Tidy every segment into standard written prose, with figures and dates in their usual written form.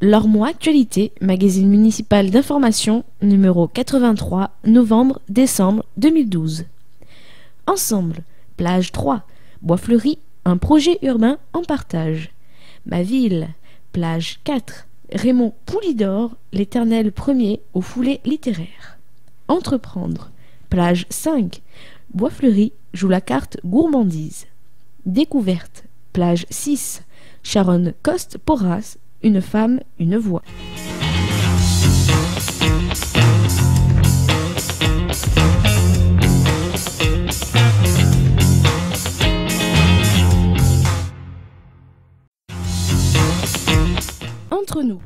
Lormont Actualité, magazine municipal d'information, numéro 83, novembre-décembre 2012. Ensemble, plage 3, Bois-Fleuri, un projet urbain en partage. Ma ville, plage 4, Raymond Poulidor, l'éternel premier aux foulées littéraires. Entreprendre, plage 5, Bois-Fleuri joue la carte gourmandise. Découverte, plage 6, Sharon Coste-Porras, une femme, une voix. Entre nous.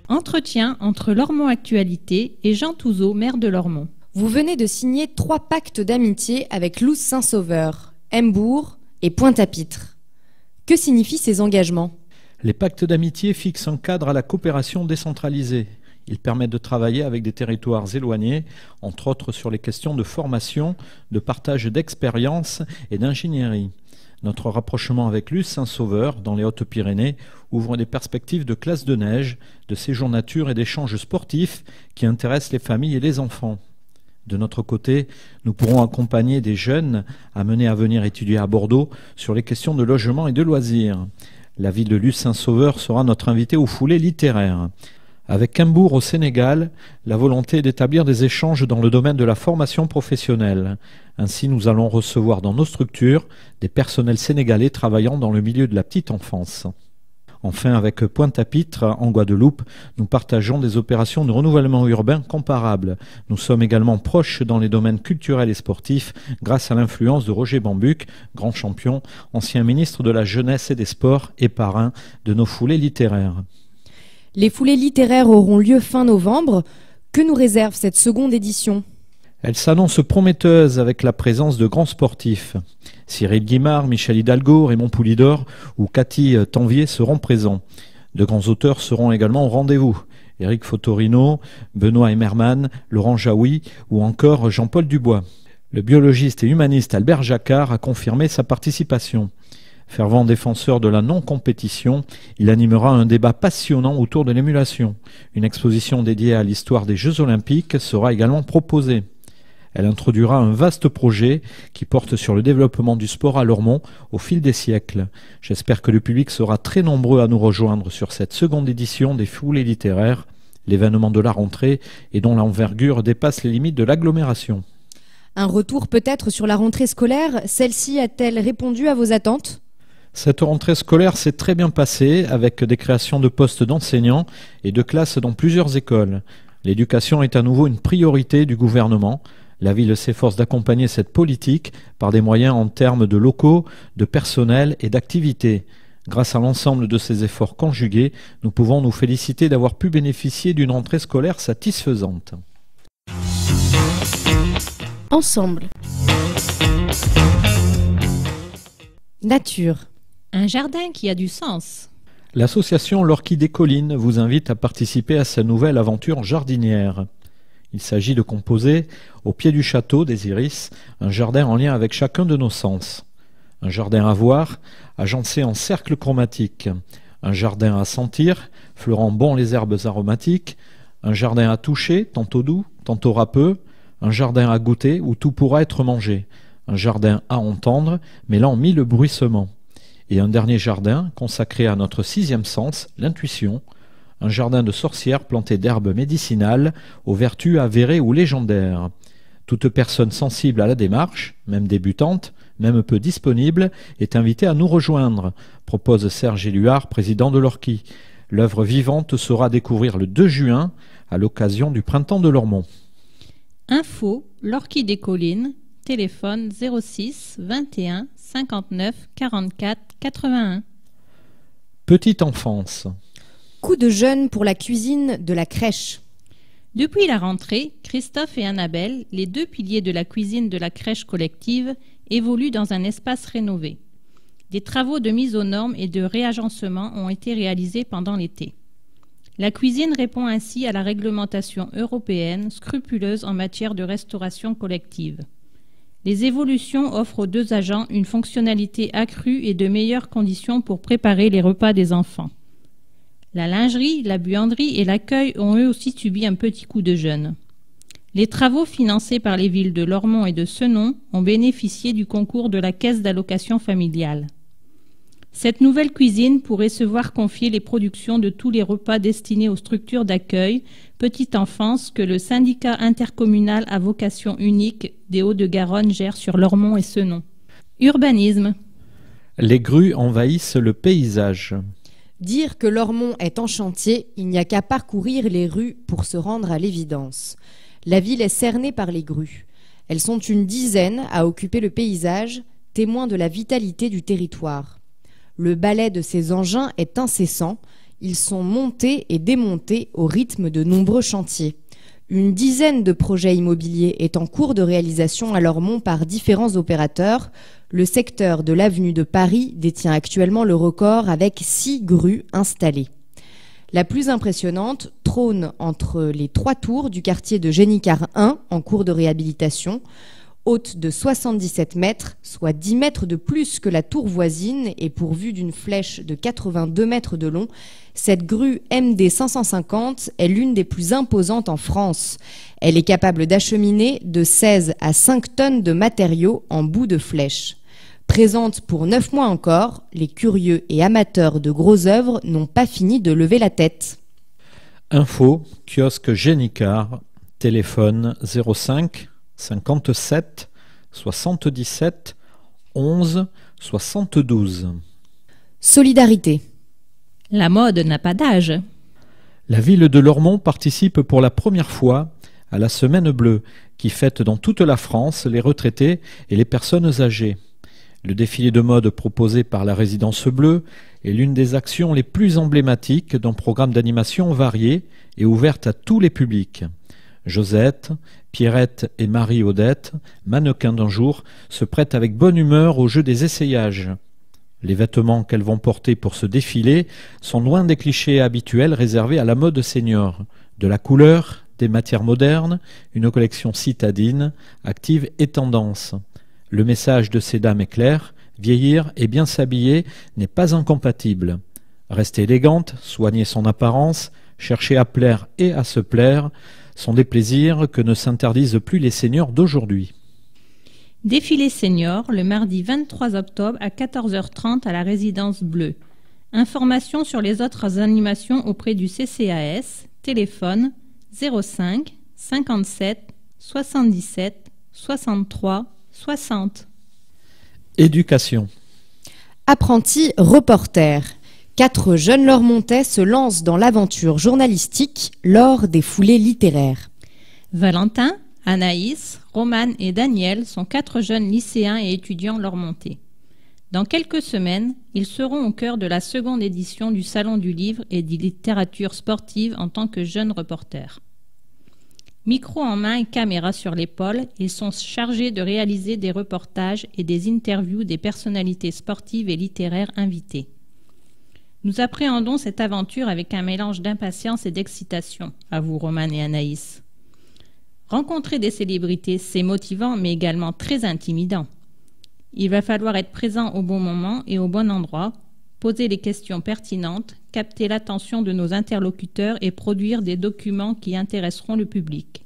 Entretien entre Lormont Actualité et Jean Touzeau, maire de Lormont. Vous venez de signer 3 pactes d'amitié avec Loos Saint-Sauveur, Hembourg et Pointe-à-Pitre. Que signifient ces engagements ? Les pactes d'amitié fixent un cadre à la coopération décentralisée. Ils permettent de travailler avec des territoires éloignés, entre autres sur les questions de formation, de partage d'expériences et d'ingénierie. Notre rapprochement avec Loos Saint-Sauveur, dans les Hautes-Pyrénées, ouvre des perspectives de classe de neige, de séjour nature et d'échanges sportifs qui intéressent les familles et les enfants. De notre côté, nous pourrons accompagner des jeunes amenés à venir étudier à Bordeaux sur les questions de logement et de loisirs. La ville de Loos Saint-Sauveur sera notre invitée aux foulées littéraires. Avec Hembourg au Sénégal, la volonté est d'établir des échanges dans le domaine de la formation professionnelle. Ainsi, nous allons recevoir dans nos structures des personnels sénégalais travaillant dans le milieu de la petite enfance. Enfin, avec Pointe-à-Pitre, en Guadeloupe, nous partageons des opérations de renouvellement urbain comparables. Nous sommes également proches dans les domaines culturels et sportifs grâce à l'influence de Roger Bambuc, grand champion, ancien ministre de la Jeunesse et des Sports et parrain de nos foulées littéraires. Les foulées littéraires auront lieu fin novembre. Que nous réserve cette seconde édition ? Elle s'annonce prometteuse avec la présence de grands sportifs. Cyril Guimard, Michel Hidalgo, Raymond Poulidor ou Cathy Tanvier seront présents. De grands auteurs seront également au rendez-vous. Éric Fotorino, Benoît Emmermann, Laurent Jaoui ou encore Jean-Paul Dubois. Le biologiste et humaniste Albert Jacquard a confirmé sa participation. Fervent défenseur de la non-compétition, il animera un débat passionnant autour de l'émulation. Une exposition dédiée à l'histoire des Jeux Olympiques sera également proposée. Elle introduira un vaste projet qui porte sur le développement du sport à Lormont au fil des siècles. J'espère que le public sera très nombreux à nous rejoindre sur cette seconde édition des foulées littéraires, l'événement de la rentrée et dont l'envergure dépasse les limites de l'agglomération. Un retour peut-être sur la rentrée scolaire, celle-ci a-t-elle répondu à vos attentes ? Cette rentrée scolaire s'est très bien passée avec des créations de postes d'enseignants et de classes dans plusieurs écoles. L'éducation est à nouveau une priorité du gouvernement. La ville s'efforce d'accompagner cette politique par des moyens en termes de locaux, de personnel et d'activités. Grâce à l'ensemble de ces efforts conjugués, nous pouvons nous féliciter d'avoir pu bénéficier d'une rentrée scolaire satisfaisante. Ensemble. Nature. Un jardin qui a du sens. L'association L'Orchid des Collines vous invite à participer à sa nouvelle aventure jardinière. Il s'agit de composer, au pied du château des Iris, un jardin en lien avec chacun de nos sens. Un jardin à voir, agencé en cercle chromatique. Un jardin à sentir, fleurant bon les herbes aromatiques. Un jardin à toucher, tantôt doux, tantôt râpeux. Un jardin à goûter, où tout pourra être mangé. Un jardin à entendre, mêlant 1000 bruissements. Et un dernier jardin, consacré à notre 6e sens, l'intuition. Un jardin de sorcières planté d'herbes médicinales, aux vertus avérées ou légendaires. Toute personne sensible à la démarche, même débutante, même peu disponible, est invitée à nous rejoindre, propose Serge Éluard, président de l'Orchid. L'œuvre vivante sera à découvrir le 2 juin, à l'occasion du printemps de Lormont. Info, l'Orchid des Collines, téléphone 06 21 59 44 81. Petite enfance. Coup de jeune pour la cuisine de la crèche. Depuis la rentrée, Christophe et Annabelle, les 2 piliers de la cuisine de la crèche collective, évoluent dans un espace rénové. Des travaux de mise aux normes et de réagencement ont été réalisés pendant l'été. La cuisine répond ainsi à la réglementation européenne scrupuleuse en matière de restauration collective. Les évolutions offrent aux deux agents une fonctionnalité accrue et de meilleures conditions pour préparer les repas des enfants. La lingerie, la buanderie et l'accueil ont eux aussi subi un petit coup de jeûne. Les travaux financés par les villes de Lormont et de Senon ont bénéficié du concours de la Caisse d'allocation familiale. Cette nouvelle cuisine pourrait se voir confier les productions de tous les repas destinés aux structures d'accueil petite enfance que le syndicat intercommunal à vocation unique des Hauts-de-Garonne gère sur Lormont et Senon. Urbanisme. Les grues envahissent le paysage. Dire que Lormont est en chantier, il n'y a qu'à parcourir les rues pour se rendre à l'évidence. La ville est cernée par les grues. Elles sont une dizaine à occuper le paysage, témoin de la vitalité du territoire. Le balai de ces engins est incessant. Ils sont montés et démontés au rythme de nombreux chantiers. Une dizaine de projets immobiliers est en cours de réalisation à Lormont par différents opérateurs. Le secteur de l'avenue de Paris détient actuellement le record avec 6 grues installées. La plus impressionnante trône entre les 3 tours du quartier de Génicard 1 en cours de réhabilitation. Haute de 77 mètres, soit 10 mètres de plus que la tour voisine et pourvue d'une flèche de 82 mètres de long, cette grue MD 550 est l'une des plus imposantes en France. Elle est capable d'acheminer de 16 à 5 tonnes de matériaux en bout de flèche. Présente pour 9 mois encore, les curieux et amateurs de grosses œuvres n'ont pas fini de lever la tête. Info, kiosque Génicard, téléphone 05 57 77 11 72. Solidarité. La mode n'a pas d'âge. La ville de Lormont participe pour la première fois à la Semaine Bleue, qui fête dans toute la France les retraités et les personnes âgées. Le défilé de mode proposé par la Résidence Bleue est l'une des actions les plus emblématiques d'un programme d'animation varié et ouverte à tous les publics. Josette, Pierrette et Marie-Odette, mannequins d'un jour, se prêtent avec bonne humeur au jeu des essayages. Les vêtements qu'elles vont porter pour ce défilé sont loin des clichés habituels réservés à la mode senior. De la couleur, des matières modernes, une collection citadine, active et tendance. Le message de ces dames est clair, vieillir et bien s'habiller n'est pas incompatible. Rester élégante, soigner son apparence, chercher à plaire et à se plaire, sont des plaisirs que ne s'interdisent plus les seniors d'aujourd'hui. Défilé senior le mardi 23 octobre à 14h30 à la Résidence Bleue. Informations sur les autres animations auprès du CCAS, téléphone 05 57 77 63 60. Éducation. Apprenti reporter. 4 jeunes Lormontais se lancent dans l'aventure journalistique lors des foulées littéraires. Valentin, Anaïs, Romane et Daniel sont 4 jeunes lycéens et étudiants lormontais. Dans quelques semaines, ils seront au cœur de la seconde édition du Salon du livre et de littérature sportive en tant que jeunes reporters. Micro en main et caméra sur l'épaule, ils sont chargés de réaliser des reportages et des interviews des personnalités sportives et littéraires invitées. Nous appréhendons cette aventure avec un mélange d'impatience et d'excitation, avouent Romane et Anaïs. Rencontrer des célébrités, c'est motivant mais également très intimidant. Il va falloir être présent au bon moment et au bon endroit, poser les questions pertinentes, capter l'attention de nos interlocuteurs et produire des documents qui intéresseront le public.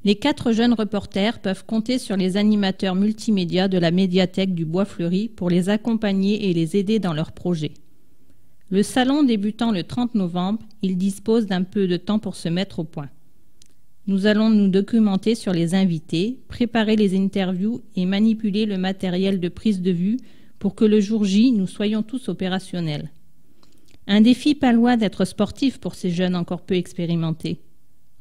Les 4 jeunes reporters peuvent compter sur les animateurs multimédia de la médiathèque du Bois-Fleuri pour les accompagner et les aider dans leurs projets. Le salon débutant le 30 novembre, ils disposent d'un peu de temps pour se mettre au point. Nous allons nous documenter sur les invités, préparer les interviews et manipuler le matériel de prise de vue pour que le jour J, nous soyons tous opérationnels. Un défi pas loin d'être sportif pour ces jeunes encore peu expérimentés.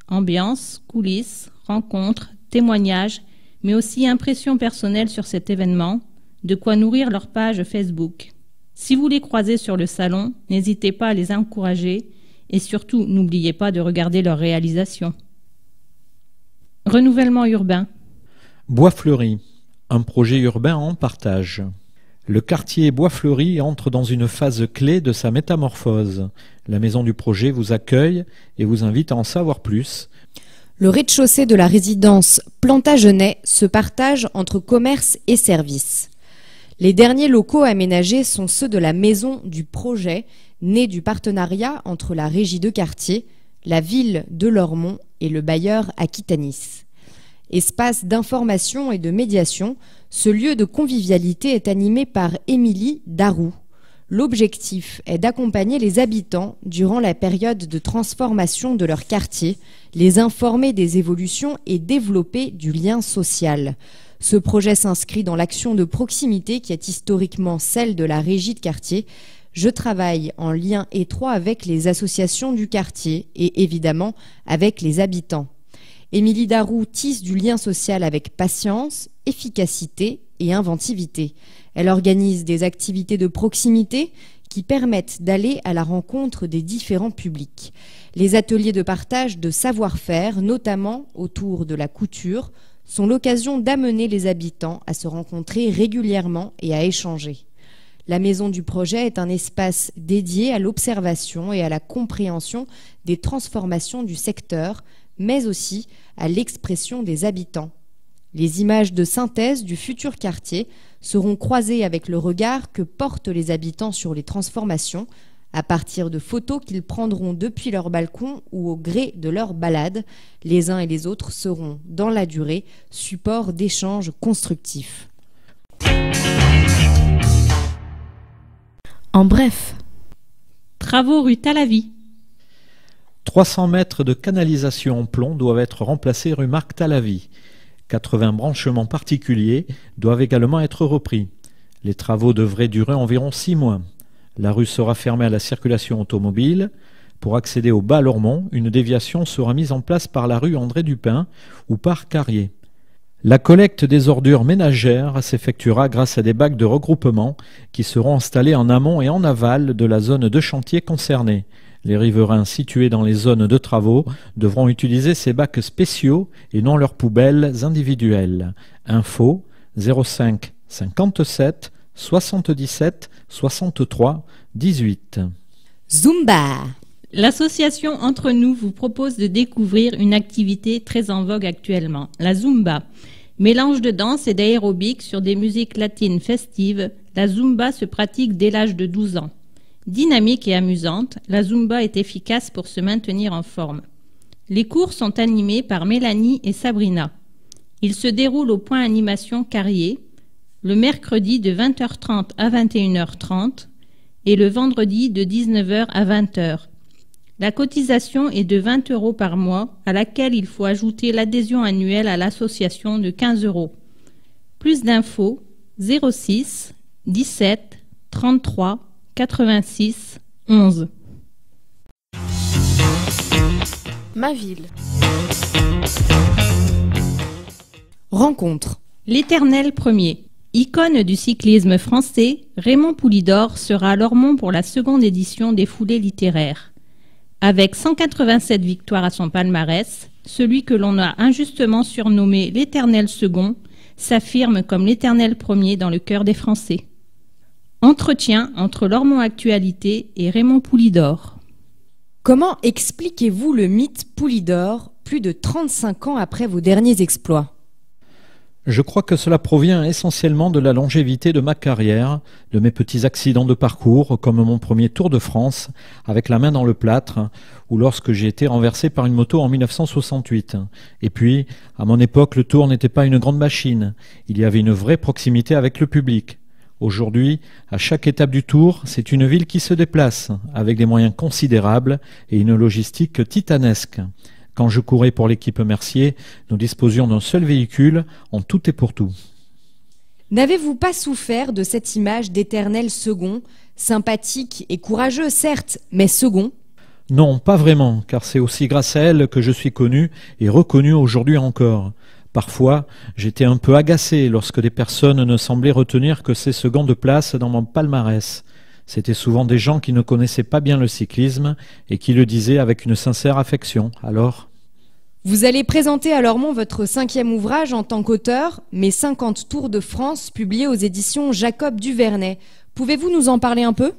Ambiance, coulisses, rencontres, témoignages, mais aussi impressions personnelles sur cet événement, de quoi nourrir leur page Facebook. Si vous les croisez sur le salon, n'hésitez pas à les encourager et surtout n'oubliez pas de regarder leurs réalisations. Renouvellement urbain. Bois-Fleuri, un projet urbain en partage. Le quartier Bois-Fleuri entre dans une phase clé de sa métamorphose. La maison du projet vous accueille et vous invite à en savoir plus. Le rez-de-chaussée de la résidence Plantagenet se partage entre commerce et services. Les derniers locaux aménagés sont ceux de la maison du projet, née du partenariat entre la régie de quartier, la ville de Lormont et le bailleur Aquitanis. Espace d'information et de médiation, ce lieu de convivialité est animé par Émilie Darroux. L'objectif est d'accompagner les habitants durant la période de transformation de leur quartier, les informer des évolutions et développer du lien social. Ce projet s'inscrit dans l'action de proximité qui est historiquement celle de la régie de quartier. Je travaille en lien étroit avec les associations du quartier et évidemment avec les habitants. Émilie Darroux tisse du lien social avec patience, efficacité et inventivité. Elle organise des activités de proximité qui permettent d'aller à la rencontre des différents publics. Les ateliers de partage de savoir-faire, notamment autour de la couture, sont l'occasion d'amener les habitants à se rencontrer régulièrement et à échanger. La maison du projet est un espace dédié à l'observation et à la compréhension des transformations du secteur, mais aussi à l'expression des habitants. Les images de synthèse du futur quartier seront croisées avec le regard que portent les habitants sur les transformations, à partir de photos qu'ils prendront depuis leur balcon ou au gré de leur balade. Les uns et les autres seront, dans la durée, support d'échanges constructifs. En bref, Travaux rue Talavie. 300 mètres de canalisation en plomb doivent être remplacés rue Marc Talavie. 80 branchements particuliers doivent également être repris. Les travaux devraient durer environ 6 mois. La rue sera fermée à la circulation automobile. Pour accéder au bas Lormont, une déviation sera mise en place par la rue André Dupin ou par Carrier. La collecte des ordures ménagères s'effectuera grâce à des bacs de regroupement qui seront installés en amont et en aval de la zone de chantier concernée. Les riverains situés dans les zones de travaux devront utiliser ces bacs spéciaux et non leurs poubelles individuelles. Info 05 57 77 63 18. Zumba! L'association Entre Nous vous propose de découvrir une activité très en vogue actuellement, la Zumba. Mélange de danse et d'aérobic sur des musiques latines festives, la Zumba se pratique dès l'âge de 12 ans. Dynamique et amusante, la Zumba est efficace pour se maintenir en forme. Les cours sont animés par Mélanie et Sabrina. Ils se déroulent au point animation Carrier, le mercredi de 20h30 à 21h30 et le vendredi de 19h à 20h. La cotisation est de 20 € par mois, à laquelle il faut ajouter l'adhésion annuelle à l'association de 15 €. Plus d'infos 06 17 33 86 11. ma ville. Rencontre. L'Éternel premier. Icône du cyclisme français, Raymond Poulidor sera à Lormont pour la seconde édition des foulées littéraires. Avec 187 victoires à son palmarès, celui que l'on a injustement surnommé l'Éternel second s'affirme comme l'Éternel premier dans le cœur des Français. Entretien entre Lormont Actualité et Raymond Poulidor. Comment expliquez-vous le mythe Poulidor plus de 35 ans après vos derniers exploits ? Je crois que cela provient essentiellement de la longévité de ma carrière, de mes petits accidents de parcours, comme mon premier Tour de France, avec la main dans le plâtre, ou lorsque j'ai été renversé par une moto en 1968. Et puis, à mon époque, le Tour n'était pas une grande machine. Il y avait une vraie proximité avec le public. Aujourd'hui, à chaque étape du Tour, c'est une ville qui se déplace, avec des moyens considérables et une logistique titanesque. Quand je courais pour l'équipe Mercier, nous disposions d'un seul véhicule en tout et pour tout. N'avez-vous pas souffert de cette image d'éternel second, sympathique et courageux certes, mais second ? Non, pas vraiment, car c'est aussi grâce à elle que je suis connu et reconnu aujourd'hui encore. Parfois, j'étais un peu agacé lorsque des personnes ne semblaient retenir que ces secondes places dans mon palmarès. C'étaient souvent des gens qui ne connaissaient pas bien le cyclisme et qui le disaient avec une sincère affection. Alors ? Vous allez présenter à Lormont votre 5e ouvrage en tant qu'auteur, Mes 50 Tours de France, publié aux éditions Jacob Duvernay. Pouvez-vous nous en parler un peu ?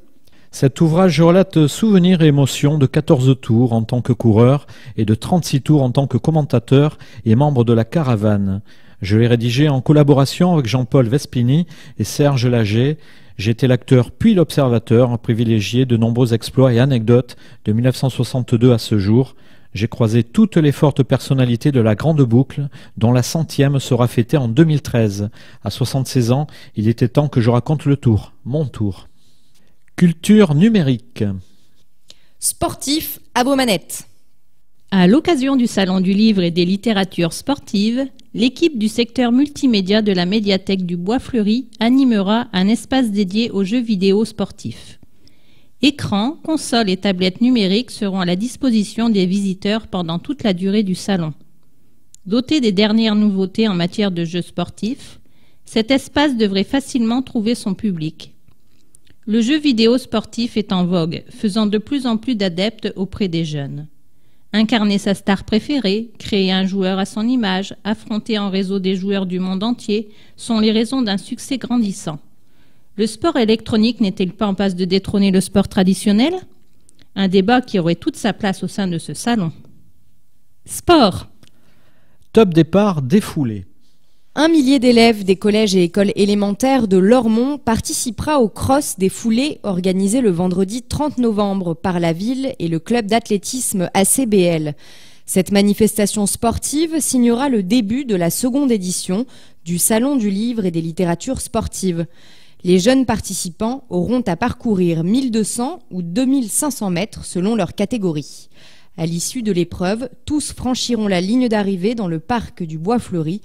Cet ouvrage relate souvenirs et émotions de 14 tours en tant que coureur et de 36 tours en tant que commentateur et membre de la caravane. Je l'ai rédigé en collaboration avec Jean-Paul Vespini et Serge Laget. J'étais l'acteur puis l'observateur privilégié de nombreux exploits et anecdotes de 1962 à ce jour. J'ai croisé toutes les fortes personnalités de la Grande Boucle, dont la 100e sera fêtée en 2013. À 76 ans, il était temps que je raconte le tour, mon tour. Culture numérique. Sportif à vos manettes. À l'occasion du Salon du Livre et des Littératures Sportives, l'équipe du secteur multimédia de la médiathèque du Bois-Fleuri animera un espace dédié aux jeux vidéo sportifs. Écrans, consoles et tablettes numériques seront à la disposition des visiteurs pendant toute la durée du salon. Doté des dernières nouveautés en matière de jeux sportifs, cet espace devrait facilement trouver son public. Le jeu vidéo sportif est en vogue, faisant de plus en plus d'adeptes auprès des jeunes. Incarner sa star préférée, créer un joueur à son image, affronter en réseau des joueurs du monde entier sont les raisons d'un succès grandissant. Le sport électronique n'est-il pas en passe de détrôner le sport traditionnel? Un débat qui aurait toute sa place au sein de ce salon. Sport. Top départ défoulé. 1 millier d'élèves des collèges et écoles élémentaires de Lormont participera au cross des foulées organisé le vendredi 30 novembre par la ville et le club d'athlétisme ACBL. Cette manifestation sportive signera le début de la seconde édition du Salon du Livre et des Littératures Sportives. Les jeunes participants auront à parcourir 1200 ou 2500 mètres selon leur catégorie. À l'issue de l'épreuve, tous franchiront la ligne d'arrivée dans le parc du Bois-Fleuri.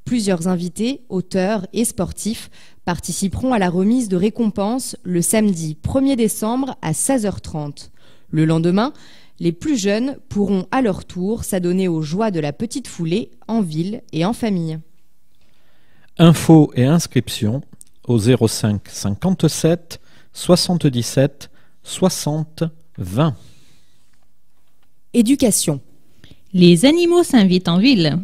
Plusieurs invités, auteurs et sportifs participeront à la remise de récompenses le samedi 1er décembre à 16h30. Le lendemain, les plus jeunes pourront à leur tour s'adonner aux joies de la petite foulée en ville et en famille. Infos et inscriptions au 05 57 77 60 20. Éducation. Les animaux s'invitent en ville.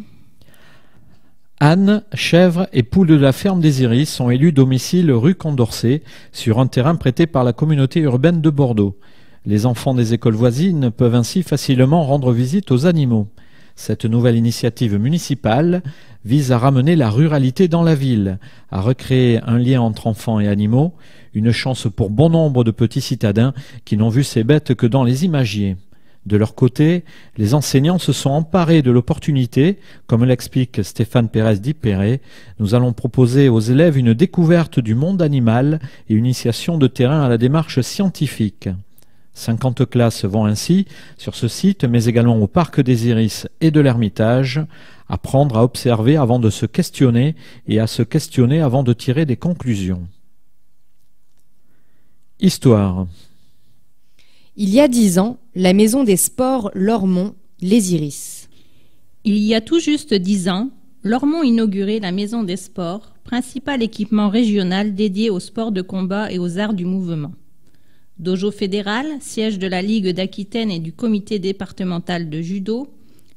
Ânes, chèvres et poules de la ferme des Iris sont élus domicile rue Condorcet sur un terrain prêté par la communauté urbaine de Bordeaux. Les enfants des écoles voisines peuvent ainsi facilement rendre visite aux animaux. Cette nouvelle initiative municipale vise à ramener la ruralité dans la ville, à recréer un lien entre enfants et animaux, une chance pour bon nombre de petits citadins qui n'ont vu ces bêtes que dans les imagiers. De leur côté, les enseignants se sont emparés de l'opportunité, comme l'explique Stéphane Pérez d'Ipéré. Nous allons proposer aux élèves une découverte du monde animal et une initiation de terrain à la démarche scientifique. 50 classes vont ainsi, sur ce site, mais également au Parc des Iris et de l'Ermitage, apprendre à observer avant de se questionner et à se questionner avant de tirer des conclusions. Histoire. Il y a 10 ans, la maison des sports Lormont, les Iris. Il y a tout juste 10 ans, Lormont inaugurait la Maison des Sports, principal équipement régional dédié aux sports de combat et aux arts du mouvement. Dojo fédéral, siège de la Ligue d'Aquitaine et du comité départemental de judo,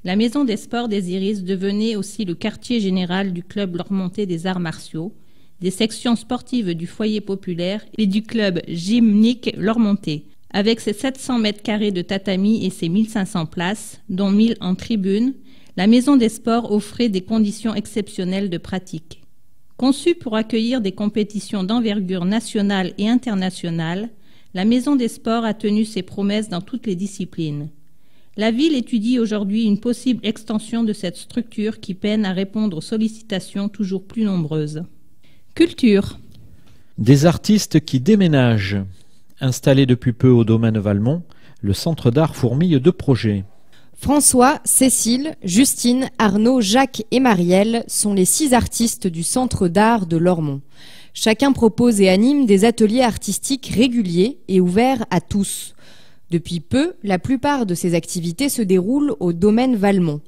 la Maison des Sports des Iris devenait aussi le quartier général du club lormontais des arts martiaux, des sections sportives du foyer populaire et du club gymnique lormontais. Avec ses 700 mètres carrés de tatami et ses 1500 places, dont 1000 en tribune, la Maison des Sports offrait des conditions exceptionnelles de pratique. Conçue pour accueillir des compétitions d'envergure nationale et internationale, la Maison des Sports a tenu ses promesses dans toutes les disciplines. La ville étudie aujourd'hui une possible extension de cette structure qui peine à répondre aux sollicitations toujours plus nombreuses. Culture. Des artistes qui déménagent. Installé depuis peu au domaine Valmont, le centre d'art fourmille de projets. François, Cécile, Justine, Arnaud, Jacques et Marielle sont les 6 artistes du centre d'art de Lormont. Chacun propose et anime des ateliers artistiques réguliers et ouverts à tous. Depuis peu, la plupart de ces activités se déroulent au domaine Valmont.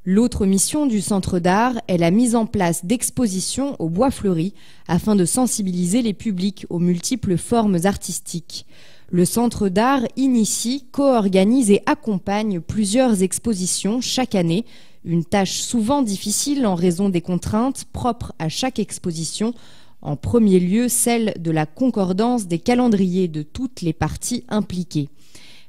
L'autre mission du centre d'art est la mise en place d'expositions au Bois-Fleuri afin de sensibiliser les publics aux multiples formes artistiques. Le centre d'art initie, co-organise et accompagne plusieurs expositions chaque année, une tâche souvent difficile en raison des contraintes propres à chaque exposition, En premier lieu, celle de la concordance des calendriers de toutes les parties impliquées.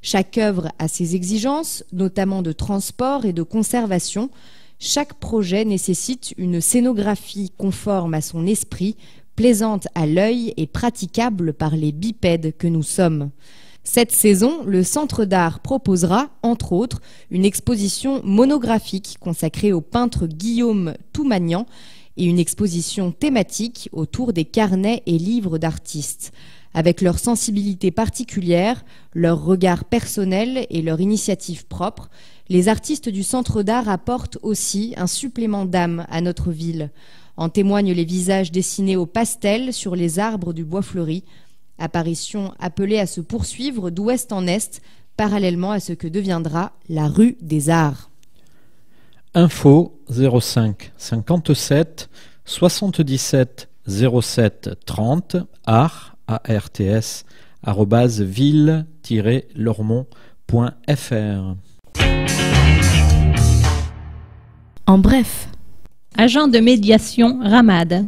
Chaque œuvre a ses exigences, notamment de transport et de conservation. Chaque projet nécessite une scénographie conforme à son esprit, plaisante à l'œil et praticable par les bipèdes que nous sommes. Cette saison, le Centre d'Art proposera, entre autres, une exposition monographique consacrée au peintre Guillaume Toumagnan et une exposition thématique autour des carnets et livres d'artistes. Avec leur sensibilité particulière, leur regard personnel et leur initiative propre, les artistes du Centre d'Art apportent aussi un supplément d'âme à notre ville. En témoignent les visages dessinés au pastel sur les arbres du bois fleuri, apparition appelée à se poursuivre d'ouest en est, parallèlement à ce que deviendra la rue des Arts. Info 05 57 77 07 30 art arts @ville-lormont.fr. En bref, Agent de médiation Ramade.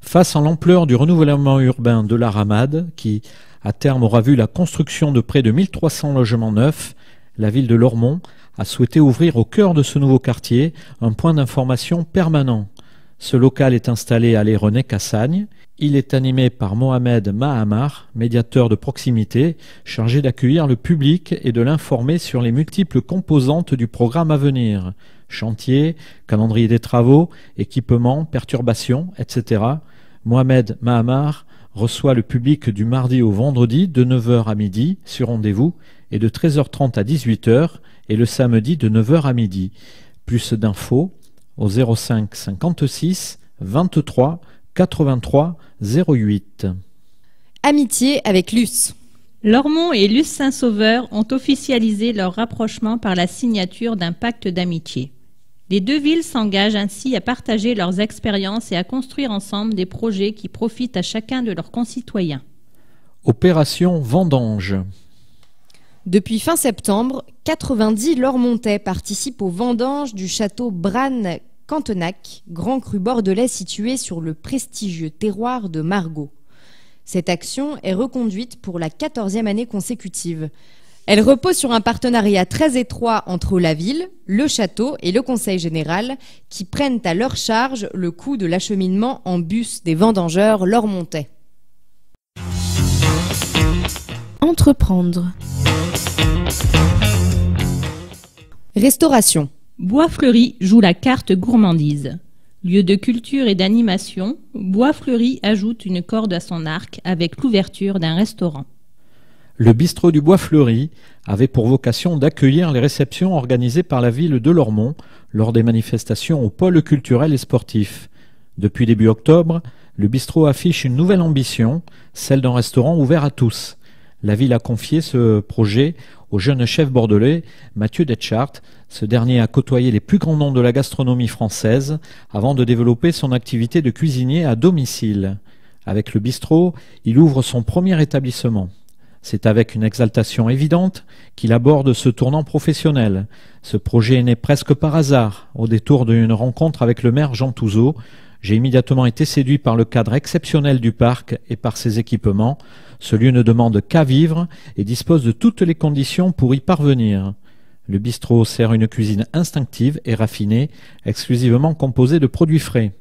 Face à l'ampleur du renouvellement urbain de la Ramade, qui à terme aura vu la construction de près de 1300 logements neufs, la ville de Lormont a souhaité ouvrir au cœur de ce nouveau quartier un point d'information permanent. Ce local est installé à allée René Cassagne. Il est animé par Mohamed Mahamar, médiateur de proximité, chargé d'accueillir le public et de l'informer sur les multiples composantes du programme à venir. Chantier, calendrier des travaux, équipements, perturbations, etc. Mohamed Mahamar reçoit le public du mardi au vendredi de 9h à midi sur rendez-vous et de 13h30 à 18h et le samedi de 9h à midi. Plus d'infos au 05 56 23 83 08. Amitié avec Luce. Lormont et Luce Saint-Sauveur ont officialisé leur rapprochement par la signature d'un pacte d'amitié. Les deux villes s'engagent ainsi à partager leurs expériences et à construire ensemble des projets qui profitent à chacun de leurs concitoyens. Opération Vendange. Depuis fin septembre, 90 Lormontais participent aux vendanges du château Branne-Cantenac, grand cru bordelais situé sur le prestigieux terroir de Margaux. Cette action est reconduite pour la 14e année consécutive. Elle repose sur un partenariat très étroit entre la ville, le château et le conseil général qui prennent à leur charge le coût de l'acheminement en bus des vendangeurs lormontais. entreprendre. Restauration. Bois Fleuri joue la carte gourmandise. Lieu de culture et d'animation, Bois Fleuri ajoute une corde à son arc avec l'ouverture d'un restaurant. Le bistrot du Bois Fleuri avait pour vocation d'accueillir les réceptions organisées par la ville de Lormont lors des manifestations au pôle culturel et sportif. Depuis début octobre, le bistrot affiche une nouvelle ambition, celle d'un restaurant ouvert à tous. La ville a confié ce projet au jeune chef bordelais Mathieu Detschart. Ce dernier a côtoyé les plus grands noms de la gastronomie française avant de développer son activité de cuisinier à domicile. Avec le bistrot, il ouvre son premier établissement. C'est avec une exaltation évidente qu'il aborde ce tournant professionnel. Ce projet est né presque par hasard, au détour d'une rencontre avec le maire Jean Touzeau. J'ai immédiatement été séduit par le cadre exceptionnel du parc et par ses équipements. Ce lieu ne demande qu'à vivre et dispose de toutes les conditions pour y parvenir. Le bistrot sert une cuisine instinctive et raffinée, exclusivement composée de produits frais.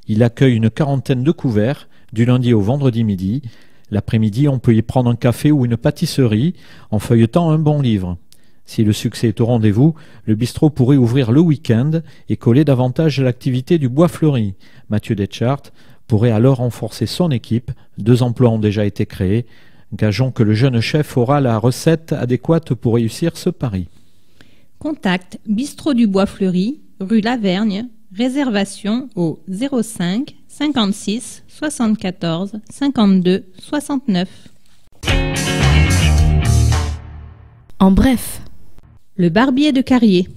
Il accueille une quarantaine de couverts, du lundi au vendredi midi. L'après-midi, on peut y prendre un café ou une pâtisserie en feuilletant un bon livre. Si le succès est au rendez-vous, le bistrot pourrait ouvrir le week-end et coller davantage à l'activité du Bois Fleuri. Mathieu Detschart pourrait alors renforcer son équipe. 2 emplois ont déjà été créés. Gageons que le jeune chef aura la recette adéquate pour réussir ce pari. Contact Bistrot du Bois Fleuri, rue Lavergne, réservation au 05 56 74 52 69. En bref, Le Barbier de Carrier.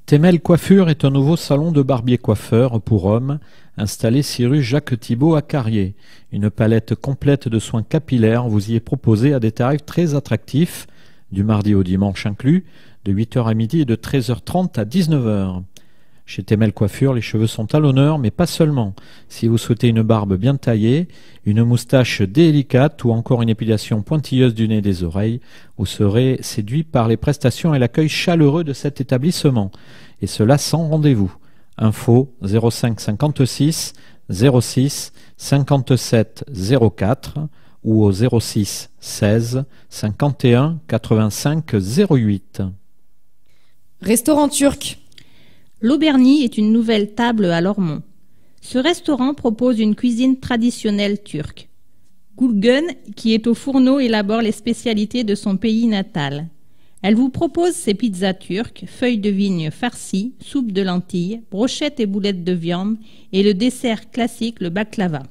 Temel Coiffure est un nouveau salon de barbier-coiffeur pour hommes installé 6 rue Jacques Thibault à Carrier. Une palette complète de soins capillaires vous y est proposée à des tarifs très attractifs, du mardi au dimanche inclus, de 8h à midi et de 13h30 à 19h. Chez Temel Coiffure, les cheveux sont à l'honneur, mais pas seulement. Si vous souhaitez une barbe bien taillée, une moustache délicate ou encore une épilation pointilleuse du nez et des oreilles, vous serez séduit par les prestations et l'accueil chaleureux de cet établissement. Et cela sans rendez-vous. Info 05 56 06 57 04 ou au 06 16 51 85 08. Restaurant turc. L'Aubernie est une nouvelle table à Lormont. Ce restaurant propose une cuisine traditionnelle turque. Gülgün, qui est au fourneau, élabore les spécialités de son pays natal. Elle vous propose ses pizzas turques, feuilles de vigne farcies, soupe de lentilles, brochettes et boulettes de viande et le dessert classique, le baklava.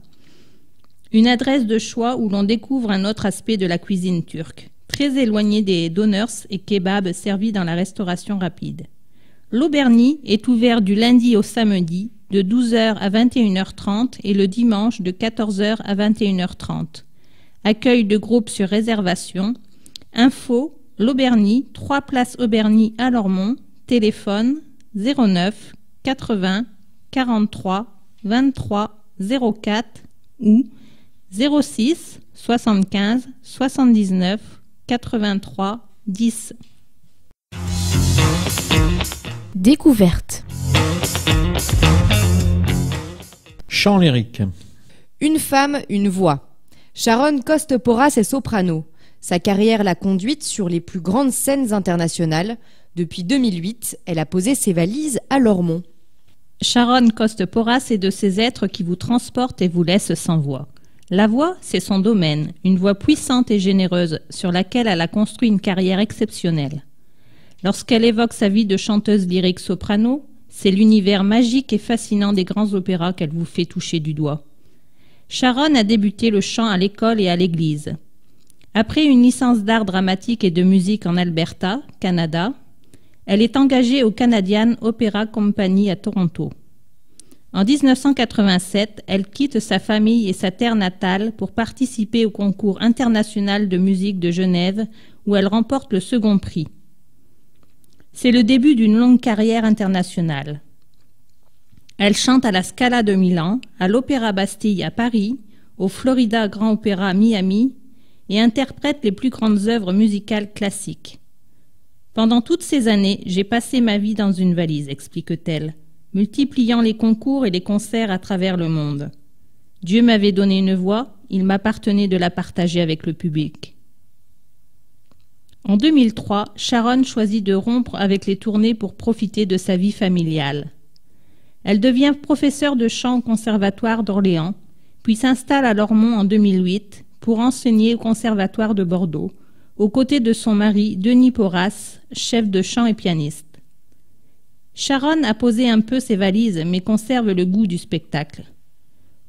Une adresse de choix où l'on découvre un autre aspect de la cuisine turque, très éloigné des doners et kebabs servis dans la restauration rapide. L'Aubernie est ouvert du lundi au samedi de 12h à 21h30 et le dimanche de 14h à 21h30. Accueil de groupe sur réservation. Info L'Aubernie, 3 places Aubernie à Lormont. Téléphone 09 80 43 23 04 ou 06 75 79 83 10. Découverte. Chant lyrique. Une femme, une voix. Sharon Coste-Porras est soprano. Sa carrière l'a conduite sur les plus grandes scènes internationales. Depuis 2008, elle a posé ses valises à Lormont. Sharon Coste-Porras est de ces êtres qui vous transportent et vous laissent sans voix. La voix, c'est son domaine, une voix puissante et généreuse sur laquelle elle a construit une carrière exceptionnelle. Lorsqu'elle évoque sa vie de chanteuse lyrique soprano, c'est l'univers magique et fascinant des grands opéras qu'elle vous fait toucher du doigt. Sharon a débuté le chant à l'école et à l'église. Après une licence d'art dramatique et de musique en Alberta, Canada, elle est engagée au Canadian Opera Company à Toronto. En 1987, elle quitte sa famille et sa terre natale pour participer au concours international de musique de Genève où elle remporte le second prix. C'est le début d'une longue carrière internationale. Elle chante à la Scala de Milan, à l'Opéra Bastille à Paris, au Florida Grand Opéra à Miami et interprète les plus grandes œuvres musicales classiques. Pendant toutes ces années, j'ai passé ma vie dans une valise, explique-t-elle, multipliant les concours et les concerts à travers le monde. Dieu m'avait donné une voix, il m'appartenait de la partager avec le public. En 2003, Sharon choisit de rompre avec les tournées pour profiter de sa vie familiale. Elle devient professeure de chant au Conservatoire d'Orléans, puis s'installe à Lormont en 2008 pour enseigner au Conservatoire de Bordeaux, aux côtés de son mari Denis Porras, chef de chant et pianiste. Sharon a posé un peu ses valises mais conserve le goût du spectacle.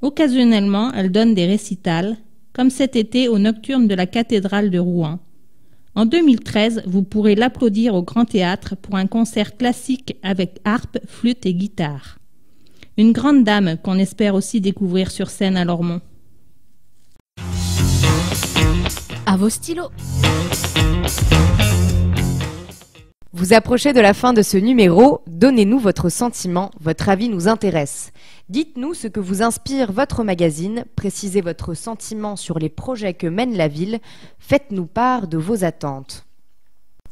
Occasionnellement, elle donne des récitals, comme cet été au Nocturne de la cathédrale de Rouen. En 2013, vous pourrez l'applaudir au Grand Théâtre pour un concert classique avec harpe, flûte et guitare. Une grande dame qu'on espère aussi découvrir sur scène à Lormont. À vos stylos. Vous approchez de la fin de ce numéro, donnez-nous votre sentiment, votre avis nous intéresse. Dites-nous ce que vous inspire votre magazine, précisez votre sentiment sur les projets que mène la ville, faites-nous part de vos attentes.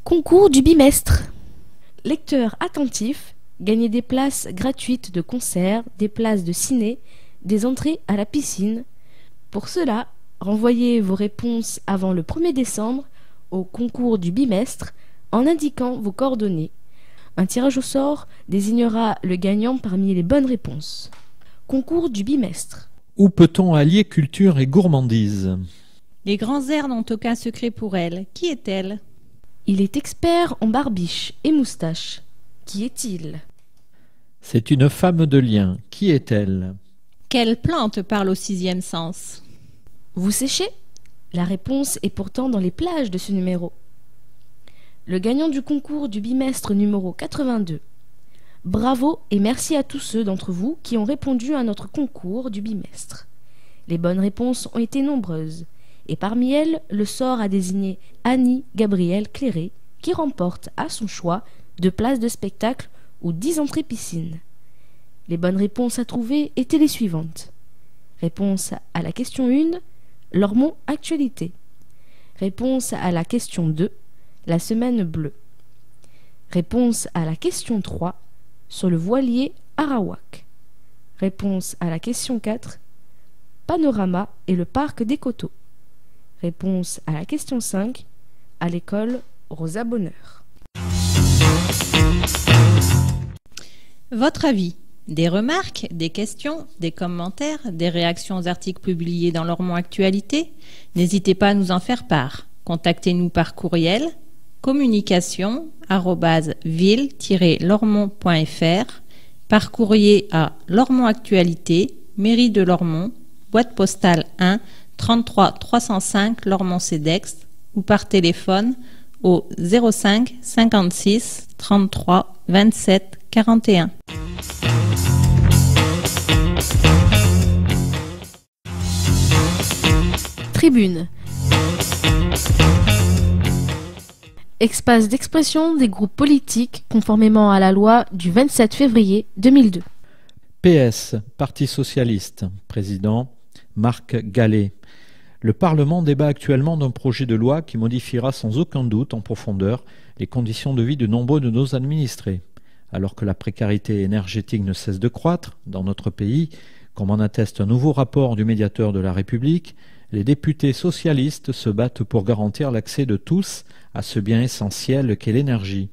Concours du bimestre. Lecteurs attentifs, gagnez des places gratuites de concert, des places de ciné, des entrées à la piscine. Pour cela, renvoyez vos réponses avant le 1er décembre au concours du bimestre en indiquant vos coordonnées. Un tirage au sort désignera le gagnant parmi les bonnes réponses. Concours du bimestre. Où peut-on allier culture et gourmandise? Les grands airs n'ont aucun secret pour elle. Qui est-elle? Il est expert en barbiche et moustache. Qui est-il? C'est une femme de lien. Qui est-elle? Quelle plante parle au 6e sens? Vous séchez? La réponse est pourtant dans les plages de ce numéro. Le gagnant du concours du bimestre numéro 82. Bravo et merci à tous ceux d'entre vous qui ont répondu à notre concours du bimestre. Les bonnes réponses ont été nombreuses, et parmi elles, le sort a désigné Annie Gabrielle Cléré, qui remporte à son choix 2 places de spectacle ou 10 entrées piscine. Les bonnes réponses à trouver étaient les suivantes. Réponse à la question 1, Lormont Actualité. Réponse à la question 2, la semaine bleue. Réponse à la question 3, sur le voilier Arawak. Réponse à la question 4, Panorama et le parc des Coteaux. Réponse à la question 5, à l'école Rosa Bonheur. Votre avis? Des remarques, des questions, des commentaires, des réactions aux articles publiés dans Lormont Actualité? N'hésitez pas à nous en faire part. Contactez-nous par courriel communication@ville-lormont.fr, par courrier à Lormont Actualité, mairie de Lormont, boîte postale 1, 33 305 Lormont-Cedex, ou par téléphone au 05 56 33 27 41. Tribune. Espace d'expression des groupes politiques conformément à la loi du 27 février 2002. PS, Parti socialiste, président Marc Gallet. Le Parlement débat actuellement d'un projet de loi qui modifiera sans aucun doute en profondeur les conditions de vie de nombreux de nos administrés. Alors que la précarité énergétique ne cesse de croître dans notre pays, comme en atteste un nouveau rapport du médiateur de la République, les députés socialistes se battent pour garantir l'accès de tous à ce bien essentiel qu'est l'énergie.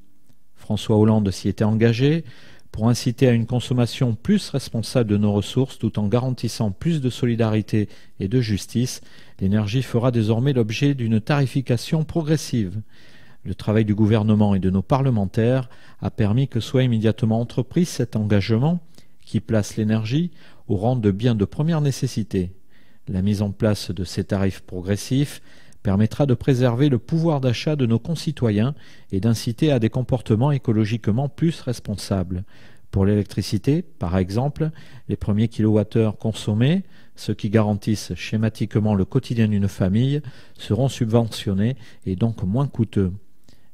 François Hollande s'y était engagé pour inciter à une consommation plus responsable de nos ressources tout en garantissant plus de solidarité et de justice. L'énergie fera désormais l'objet d'une tarification progressive. Le travail du gouvernement et de nos parlementaires a permis que soit immédiatement entrepris cet engagement qui place l'énergie au rang de bien de première nécessité. La mise en place de ces tarifs progressifs permettra de préserver le pouvoir d'achat de nos concitoyens et d'inciter à des comportements écologiquement plus responsables. Pour l'électricité, par exemple, les premiers kilowattheures consommés, ceux qui garantissent schématiquement le quotidien d'une famille, seront subventionnés et donc moins coûteux.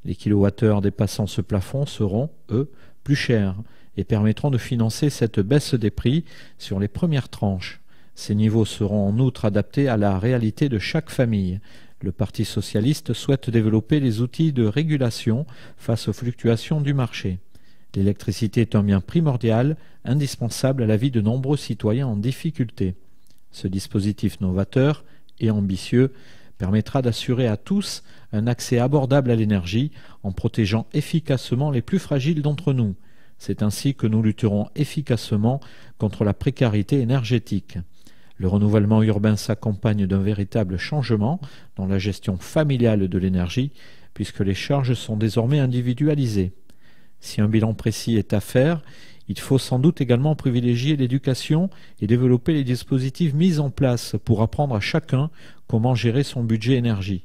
Les kilowattheures dépassant ce plafond seront, eux, plus chers et permettront de financer cette baisse des prix sur les premières tranches. Ces niveaux seront en outre adaptés à la réalité de chaque famille. Le Parti socialiste souhaite développer les outils de régulation face aux fluctuations du marché. L'électricité est un bien primordial, indispensable à la vie de nombreux citoyens en difficulté. Ce dispositif novateur et ambitieux permettra d'assurer à tous un accès abordable à l'énergie en protégeant efficacement les plus fragiles d'entre nous. C'est ainsi que nous lutterons efficacement contre la précarité énergétique. Le renouvellement urbain s'accompagne d'un véritable changement dans la gestion familiale de l'énergie, puisque les charges sont désormais individualisées. Si un bilan précis est à faire, il faut sans doute également privilégier l'éducation et développer les dispositifs mis en place pour apprendre à chacun comment gérer son budget énergie.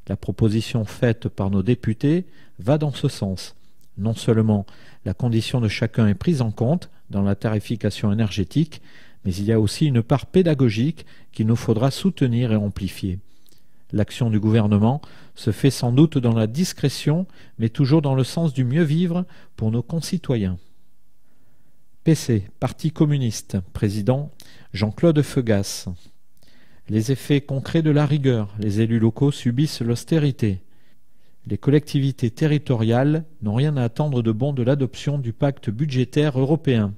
La proposition faite par nos députés va dans ce sens. Non seulement la condition de chacun est prise en compte dans la tarification énergétique, mais il y a aussi une part pédagogique qu'il nous faudra soutenir et amplifier. L'action du gouvernement se fait sans doute dans la discrétion, mais toujours dans le sens du mieux vivre pour nos concitoyens. PC, Parti communiste, président Jean-Claude Feugas. Les effets concrets de la rigueur, les élus locaux subissent l'austérité. Les collectivités territoriales n'ont rien à attendre de bon de l'adoption du pacte budgétaire européen,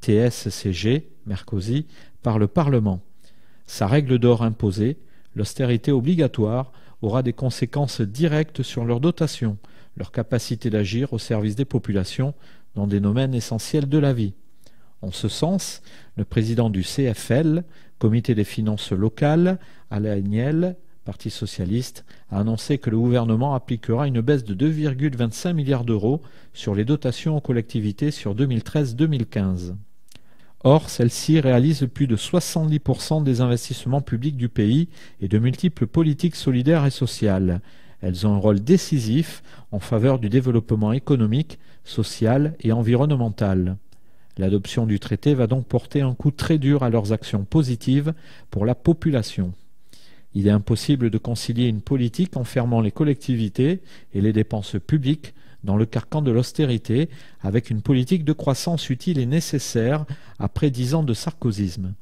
TSCG, Mercosi, par le Parlement. Sa règle d'or imposée, l'austérité obligatoire, aura des conséquences directes sur leur dotation, leur capacité d'agir au service des populations dans des domaines essentiels de la vie. En ce sens, le président du CFL, Comité des finances locales, Alain Niel, Parti socialiste, a annoncé que le gouvernement appliquera une baisse de 2,25 milliards d'euros sur les dotations aux collectivités sur 2013-2015. Or, celles-ci réalisent plus de 70% des investissements publics du pays et de multiples politiques solidaires et sociales. Elles ont un rôle décisif en faveur du développement économique, social et environnemental. L'adoption du traité va donc porter un coup très dur à leurs actions positives pour la population. Il est impossible de concilier une politique enfermant les collectivités et les dépenses publiques dans le carcan de l'austérité, avec une politique de croissance utile et nécessaire après 10 ans de sarkozysme.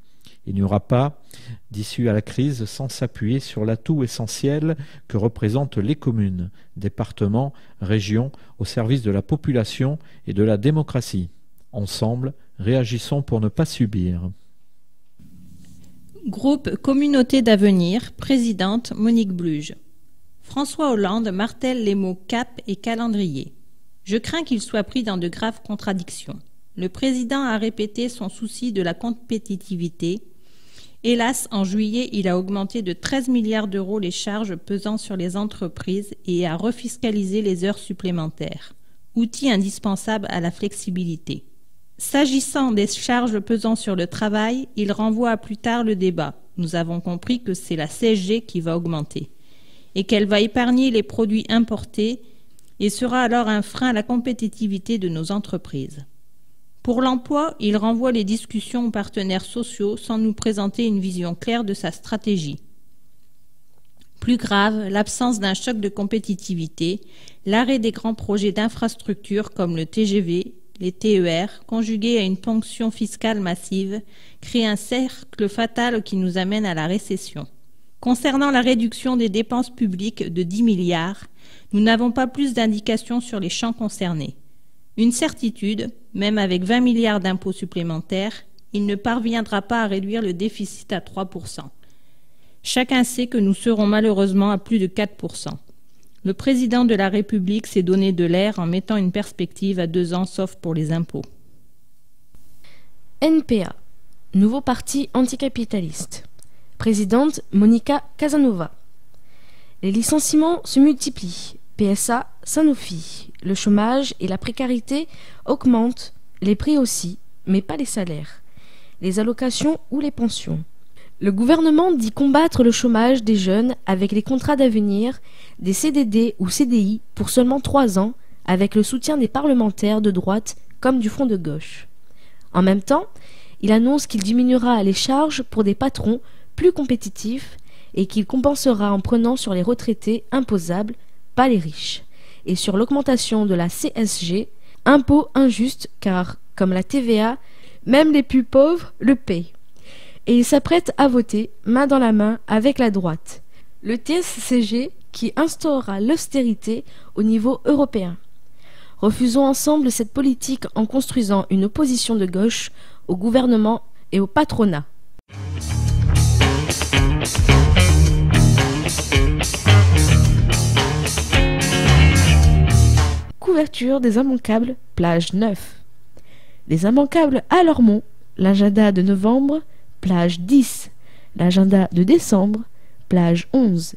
Il n'y aura pas d'issue à la crise sans s'appuyer sur l'atout essentiel que représentent les communes, départements, régions, au service de la population et de la démocratie. Ensemble, réagissons pour ne pas subir. Groupe Communauté d'avenir, présidente Monique Bluge. François Hollande martèle les mots cap et calendrier. Je crains qu'il soit pris dans de graves contradictions. Le président a répété son souci de la compétitivité. Hélas, en juillet, il a augmenté de 13 milliards d'euros les charges pesant sur les entreprises et a refiscalisé les heures supplémentaires, outil indispensable à la flexibilité. S'agissant des charges pesant sur le travail, il renvoie à plus tard le débat. Nous avons compris que c'est la CSG qui va augmenter et qu'elle va épargner les produits importés et sera alors un frein à la compétitivité de nos entreprises. Pour l'emploi, il renvoie les discussions aux partenaires sociaux sans nous présenter une vision claire de sa stratégie. Plus grave, l'absence d'un choc de compétitivité, l'arrêt des grands projets d'infrastructures comme le TGV, les TER, conjugués à une ponction fiscale massive, crée un cercle fatal qui nous amène à la récession. Concernant la réduction des dépenses publiques de 10 milliards, nous n'avons pas plus d'indications sur les champs concernés. Une certitude, même avec 20 milliards d'impôts supplémentaires, il ne parviendra pas à réduire le déficit à 3%. Chacun sait que nous serons malheureusement à plus de 4%. Le président de la République s'est donné de l'air en mettant une perspective à 2 ans, sauf pour les impôts. NPA, nouveau parti anticapitaliste. Présidente Monica Casanova. Les licenciements se multiplient. PSA, Sanofi. Le chômage et la précarité augmentent, les prix aussi, mais pas les salaires, les allocations ou les pensions. Le gouvernement dit combattre le chômage des jeunes avec les contrats d'avenir, des CDD ou CDI pour seulement 3 ans, avec le soutien des parlementaires de droite comme du front de gauche. En même temps, il annonce qu'il diminuera les charges pour des patrons plus compétitifs et qu'il compensera en prenant sur les retraités imposables, pas les riches, et sur l'augmentation de la CSG, impôt injuste car, comme la TVA, même les plus pauvres le payent. Et il s'apprête à voter, main dans la main, avec la droite, le TSCG qui instaurera l'austérité au niveau européen. Refusons ensemble cette politique en construisant une opposition de gauche au gouvernement et au patronat. Couverture des immanquables, plage 9. Les immanquables à Lormont, l'agenda de novembre, plage 10. L'agenda de décembre, plage 11.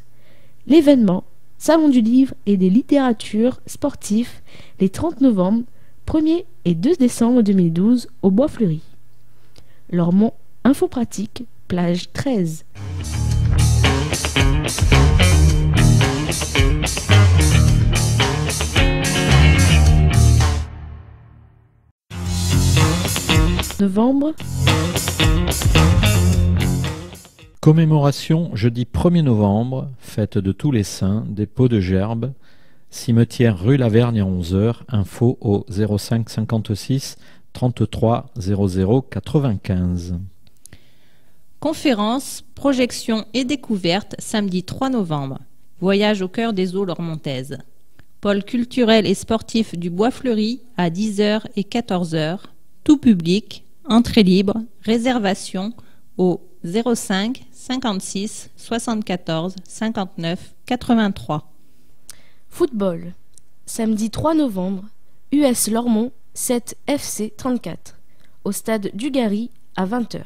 L'événement, Salon du livre et des littératures sportifs, les 30 novembre, 1er et 2 décembre 2012 au Bois-Fleuri. Lormont, info pratique, plage 13. Novembre. Commémoration jeudi 1er novembre, fête de tous les saints, dépôt de gerbes, cimetière rue Lavergne à 11h, info au 05 56 33 00 95. Conférence, projection et découverte samedi 3 novembre. Voyage au cœur des eaux lormontaises. Pôle culturel et sportif du Bois-Fleuri à 10h et 14h. Tout public, entrée libre, réservation au 05 56 74 59 83. Football. Samedi 3 novembre, US Lormont 7 FC 34. Au stade du Gary à 20h.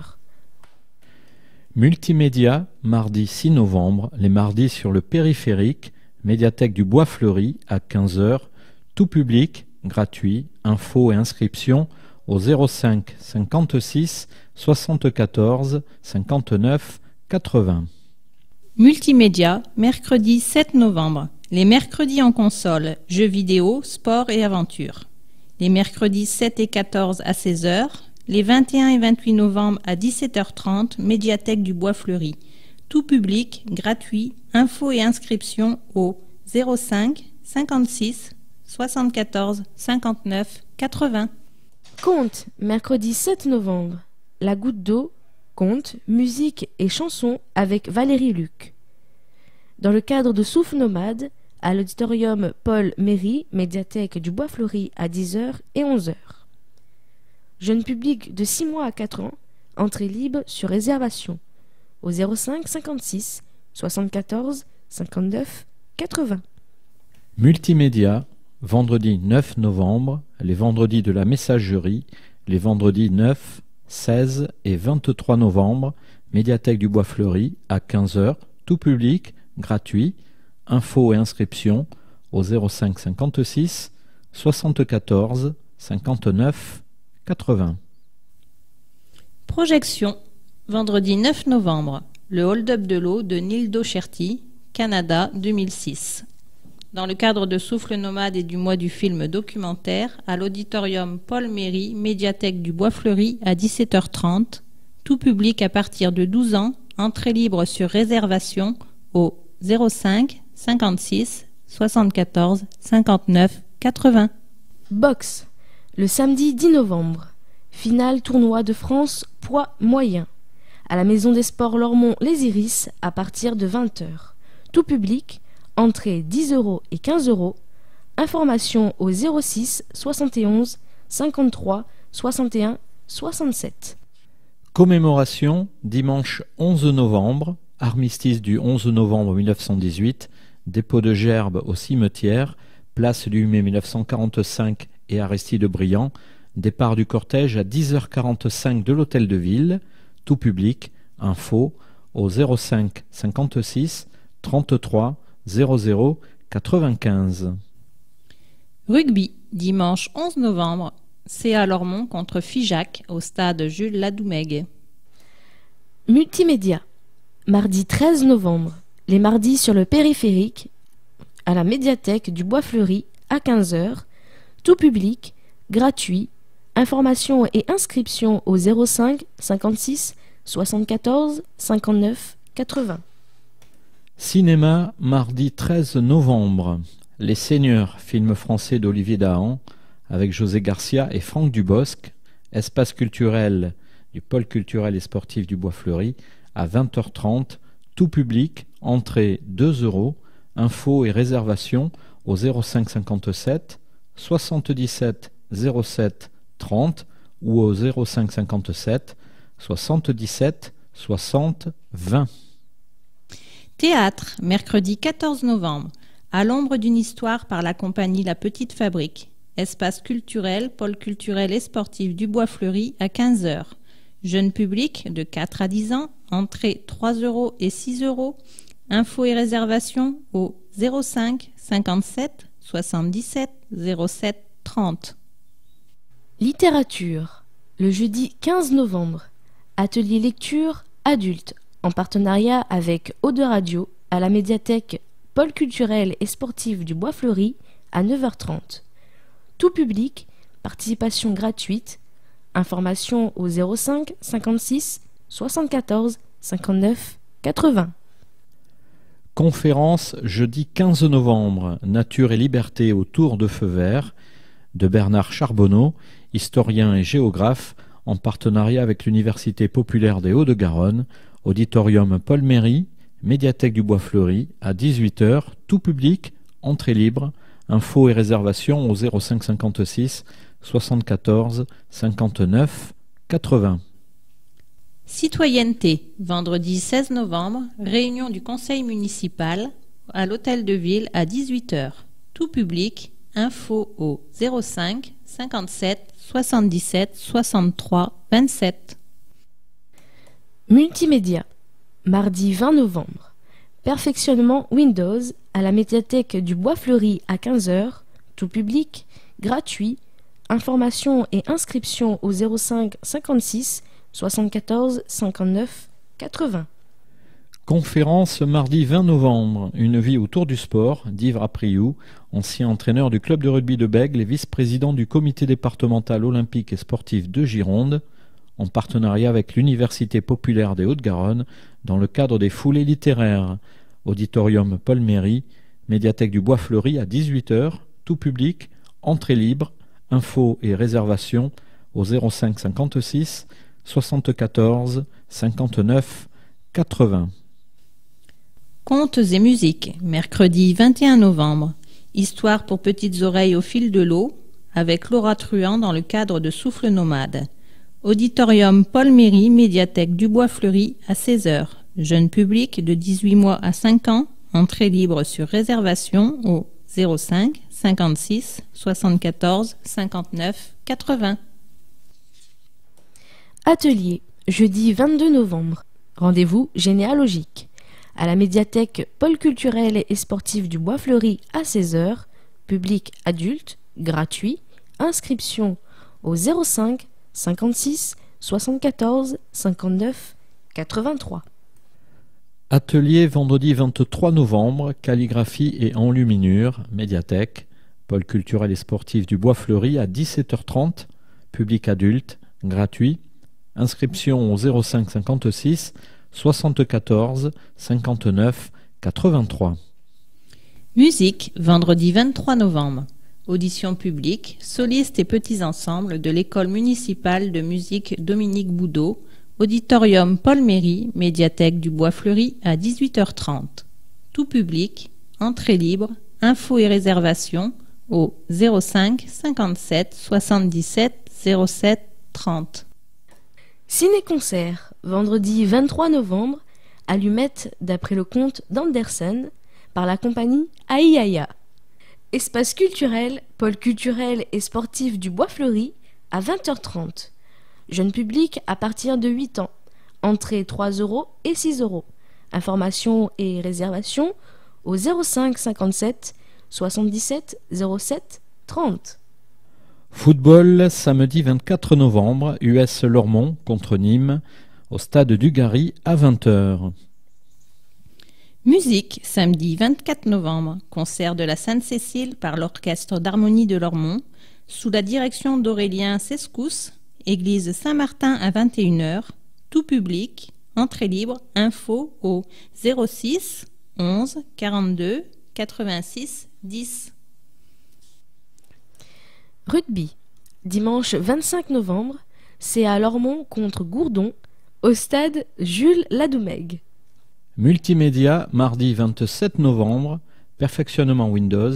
Multimédia, mardi 6 novembre, les mardis sur le périphérique, médiathèque du Bois-Fleuri à 15h. Tout public, gratuit, infos et inscriptions au 05 56 74 59 80. Multimédia, mercredi 7 novembre. Les mercredis en console, jeux vidéo, sport et aventure. Les mercredis 7 et 14 à 16h. Les 21 et 28 novembre à 17h30, médiathèque du Bois-Fleuri. Tout public, gratuit, infos et inscriptions au 05 56 74 59 80. Conte, mercredi 7 novembre. La goutte d'eau, conte, musique et chansons avec Valérie Luc. Dans le cadre de Souffle Nomade, à l'auditorium Paul Méry, médiathèque du Bois Fleuri à 10h et 11h. Jeune public de 6 mois à 4 ans, entrée libre sur réservation au 05 56 74 59 80. Multimédia, vendredi 9 novembre, les vendredis de la messagerie, les vendredis 9, 16 et 23 novembre, médiathèque du Bois Fleuri à 15h, tout public, gratuit, infos et inscriptions au 05 56 74 59 80. Projection, vendredi 9 novembre, le hold-up de l'eau de Neil Docherty, Canada 2006. Dans le cadre de Souffle Nomade et du mois du film documentaire, à l'auditorium Paul Méry, médiathèque du Bois Fleuri à 17h30, tout public à partir de 12 ans, entrée libre sur réservation au 05 56 74 59 80. Boxe, le samedi 10 novembre. Finale tournoi de France poids moyen. À la Maison des Sports Lormont Les Iris à partir de 20h. Tout public, entrée 10 € et 15 €. Information au 06 71 53 61 67. Commémoration, dimanche 11 novembre, armistice du 11 novembre 1918, dépôt de gerbes au cimetière, place du 8 mai 1945 et Aristide-Briand, départ du cortège à 10h45 de l'hôtel de ville, tout public, info au 05 56 33 00 95. Rugby, dimanche 11 novembre, CA Lormont contre Figeac au stade Jules Ladoumègue. Multimédia, mardi 13 novembre, les mardis sur le périphérique, à la médiathèque du Bois Fleuri à 15h, tout public, gratuit, information et inscription au 05 56 74 59 80. Cinéma, mardi 13 novembre. Les Seigneurs, film français d'Olivier Dahan, avec José Garcia et Franck Dubosc. Espace culturel du pôle culturel et sportif du Bois Fleuri à 20h30. Tout public, entrée 2 €. Infos et réservations au 05 57 77 07 30 ou au 05 57 77 60 20. Théâtre, mercredi 14 novembre, à l'ombre d'une histoire par la compagnie La Petite Fabrique. Espace culturel, pôle culturel et sportif du Bois Fleuri à 15h. Jeune public de 4 à 10 ans, entrée 3 € et 6 €. Infos et réservations au 05 57 77 07 30. Littérature, le jeudi 15 novembre, atelier lecture adulte en partenariat avec Eau de Radio à la médiathèque pôle culturel et sportif du Bois Fleuri à 9h30. Tout public, participation gratuite, information au 05 56 74 59 80. Conférence jeudi 15 novembre, Nature et liberté autour de Feu Vert, de Bernard Charbonneau, historien et géographe, en partenariat avec l'Université populaire des Hauts-de-Garonne, auditorium Paul Méry, médiathèque du Bois Fleuri, à 18h, tout public, entrée libre, infos et réservations au 05 56 74 59 80. Citoyenneté, vendredi 16 novembre, réunion du conseil municipal à l'hôtel de ville à 18h. Tout public, info au 05 57 77 63 27. Multimédia, mardi 20 novembre, perfectionnement Windows à la médiathèque du Bois Fleuri à 15h, tout public, gratuit, information et inscription au 05 56 74 59 80. Conférence mardi 20 novembre, une vie autour du sport, d'Yves Rapriou, ancien entraîneur du club de rugby de Bègles et vice-président du comité départemental olympique et sportif de Gironde, en partenariat avec l'Université populaire des Hauts-de-Garonne, dans le cadre des foulées littéraires. Auditorium Paul Méry, médiathèque du Bois Fleuri à 18h, tout public, entrée libre, infos et réservations au 05 56 74 59 80. Contes et musiques, mercredi 21 novembre. Histoire pour petites oreilles au fil de l'eau, avec Laura Truand dans le cadre de Souffle Nomade. Auditorium Paul Méry, médiathèque du Bois-Fleuri à 16h. Jeune public de 18 mois à 5 ans, entrée libre sur réservation au 05 56 74 59 80. Atelier, jeudi 22 novembre. Rendez-vous généalogique. À la médiathèque Pôle culturel et sportif du Bois-Fleuri à 16h. Public adulte, gratuit. Inscription au 05 56 74 59 83. Atelier vendredi 23 novembre, calligraphie et enluminure, médiathèque, pôle culturel et sportif du Bois-Fleuri à 17h30, public adulte, gratuit. Inscription au 05 56 74 59 83. Musique, vendredi 23 novembre. Audition publique, solistes et petits ensembles de l'école municipale de musique Dominique Boudot, auditorium Paul Méry, médiathèque du Bois-Fleuri à 18h30. Tout public, entrée libre, infos et réservations au 05 57 77 07 30. Ciné-concert, vendredi 23 novembre, Allumette d'après le conte d'Andersen par la compagnie Aïaïa. Espace culturel, pôle culturel et sportif du Bois-Fleuri à 20h30. Jeune public à partir de 8 ans. Entrée 3 € et 6 €. Informations et réservations au 05 57 77 07 30. Football, samedi 24 novembre, US Lormont contre Nîmes, au stade du Gary à 20h. Musique, samedi 24 novembre, concert de la Sainte-Cécile par l'Orchestre d'harmonie de Lormont, sous la direction d'Aurélien Sescous, église Saint-Martin à 21h, tout public, entrée libre, info au 06 11 42 86 10. Rugby, dimanche 25 novembre, c'est à Lormont contre Gourdon, au stade Jules Ladoumègue. Multimédia, mardi 27 novembre, perfectionnement Windows,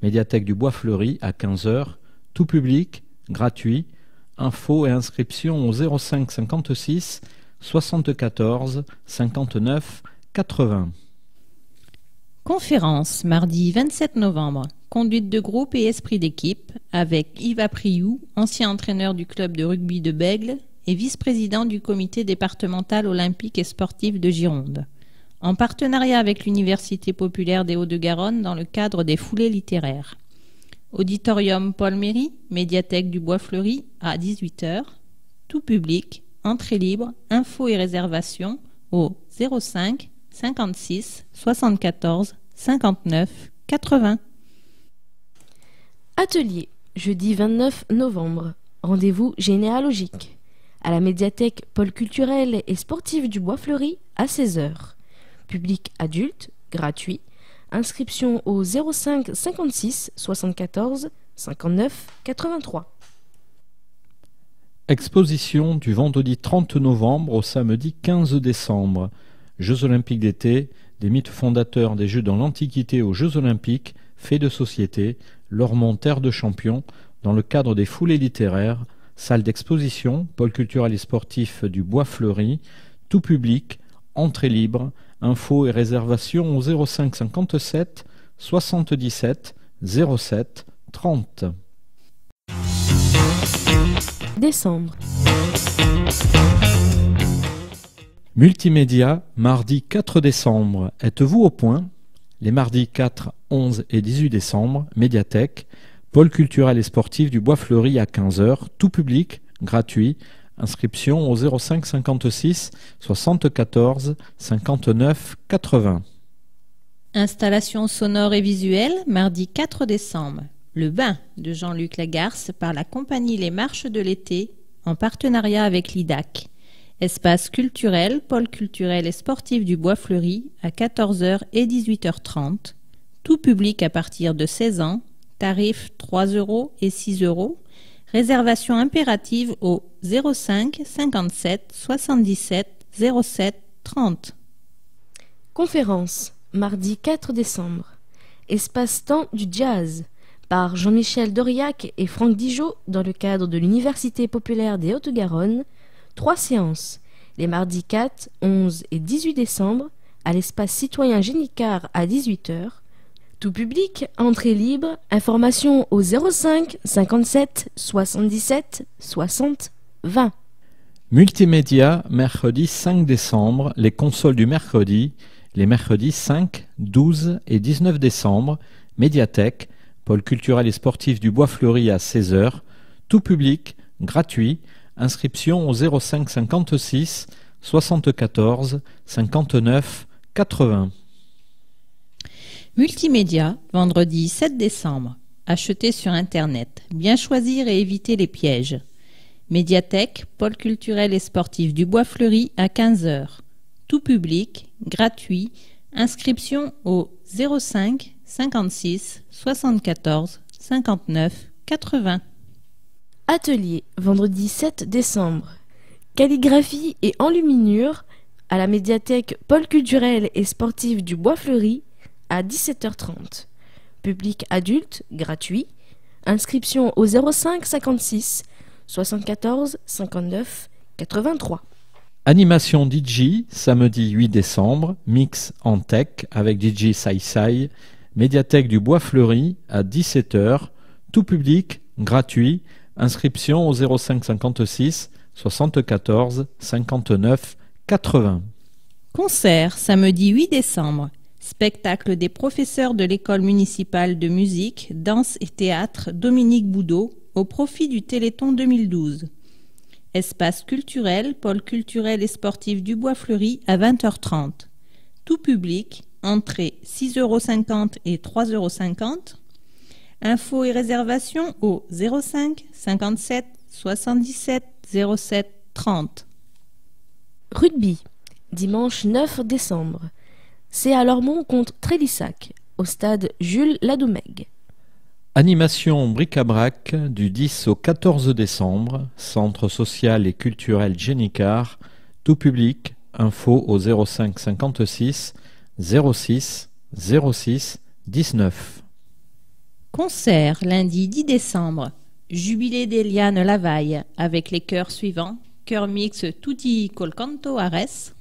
médiathèque du Bois-Fleuri à 15h, tout public, gratuit, infos et inscriptions au 05 56 74 59 80. Conférence, mardi 27 novembre, conduite de groupe et esprit d'équipe, avec Yves Apriou, ancien entraîneur du club de rugby de Bègle et vice-président du comité départemental olympique et sportif de Gironde, en partenariat avec l'Université populaire des Hauts-de-Garonne dans le cadre des foulées littéraires. Auditorium Paul Méry, médiathèque du Bois-Fleuri à 18h, tout public, entrée libre, infos et réservations au 05 56 74 59 80. Atelier, jeudi 29 novembre. Rendez-vous généalogique. À la médiathèque Pôle culturel et sportif du Bois-Fleuri à 16h. Public adulte, gratuit. Inscription au 05 56 74 59 83. Exposition du vendredi 30 novembre au samedi 15 décembre. Jeux olympiques d'été, des mythes fondateurs des Jeux dans l'Antiquité aux Jeux olympiques, faits de société, Lormont terre de champions, dans le cadre des foulées littéraires, salle d'exposition, pôle culturel et sportif du Bois-Fleuri, tout public, entrée libre, infos et réservations au 05 57 77 07 30. Décembre. Multimédia, mardi 4 décembre. Êtes-vous au point? Les mardis 4, 11 et 18 décembre, médiathèque, pôle culturel et sportif du Bois-Fleuri à 15h, tout public, gratuit. Inscription au 05 56 74 59 80. Installation sonore et visuelle, mardi 4 décembre. Le bain de Jean-Luc Lagarce par la compagnie Les Marches de l'été, en partenariat avec l'IDAC. Espace culturel, pôle culturel et sportif du Bois-Fleuri à 14h et 18h30. Tout public à partir de 16 ans. Tarif 3 € et 6 €. Réservation impérative au 05 57 77 07 30. Conférence, mardi 4 décembre. Espace-temps du jazz, par Jean-Michel Doriac et Franck Digeot dans le cadre de l'Université populaire des Hautes-Garonne. 3 séances, les mardis 4, 11 et 18 décembre, à l'espace citoyen Génicard à 18 h. Tout public, entrée libre, information au 05 57 77 60 20. Multimédia, mercredi 5 décembre, les consoles du mercredi, les mercredis 5, 12 et 19 décembre, médiathèque, pôle culturel et sportif du Bois Fleuri à 16 h, tout public, gratuit, inscription au 05 56 74 59 80. Multimédia, vendredi 7 décembre. Acheter sur Internet. Bien choisir et éviter les pièges. Médiathèque, pôle culturel et sportif du Bois Fleuri à 15 h. Tout public, gratuit. Inscription au 05 56 74 59 80. Atelier, vendredi 7 décembre. Calligraphie et enluminure à la médiathèque pôle culturel et sportif du Bois Fleuri à 17 h 30. Public adulte, gratuit. Inscription au 05 56 74 59 83. Animation DJ, samedi 8 décembre, mix en tech avec DJ Sai Sai, médiathèque du Bois Fleuri à 17 h, tout public, gratuit, inscription au 05 56 74 59 80. Concert, samedi 8 décembre. Spectacle des professeurs de l'école municipale de musique, danse et théâtre Dominique Boudot au profit du Téléthon 2012. Espace culturel, pôle culturel et sportif du Bois Fleuri à 20 h 30. Tout public, entrée 6,50 € et 3,50 €. Infos et réservations au 05 57 77 07 30. Rugby, dimanche 9 décembre. C'est à Lormont contre Trélissac, au stade Jules Ladoumègue. Animation bric-à-brac du 10 au 14 décembre, centre social et culturel Génicard, tout public, info au 05 56 06 06 19. Concert, lundi 10 décembre. Jubilé d'Eliane Lavaille, avec les chœurs suivants. Chœur mix Tutti col canto Ares.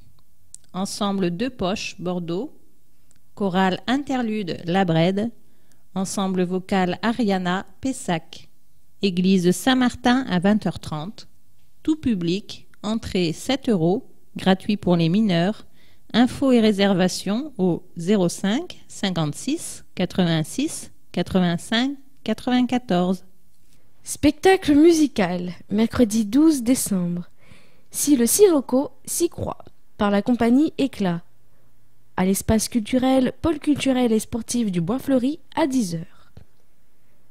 Ensemble Deux Poches, Bordeaux. Chorale interlude La Brède. Ensemble vocal Ariana, Pessac. Église Saint-Martin à 20 h 30. Tout public, entrée 7 €, gratuit pour les mineurs. Infos et réservations au 05 56 86 85 94. Spectacle musical, mercredi 12 décembre. Si le Sirocco s'y croit, par la compagnie Éclat, à l'espace culturel, pôle culturel et sportif du Bois Fleuri à 10 h.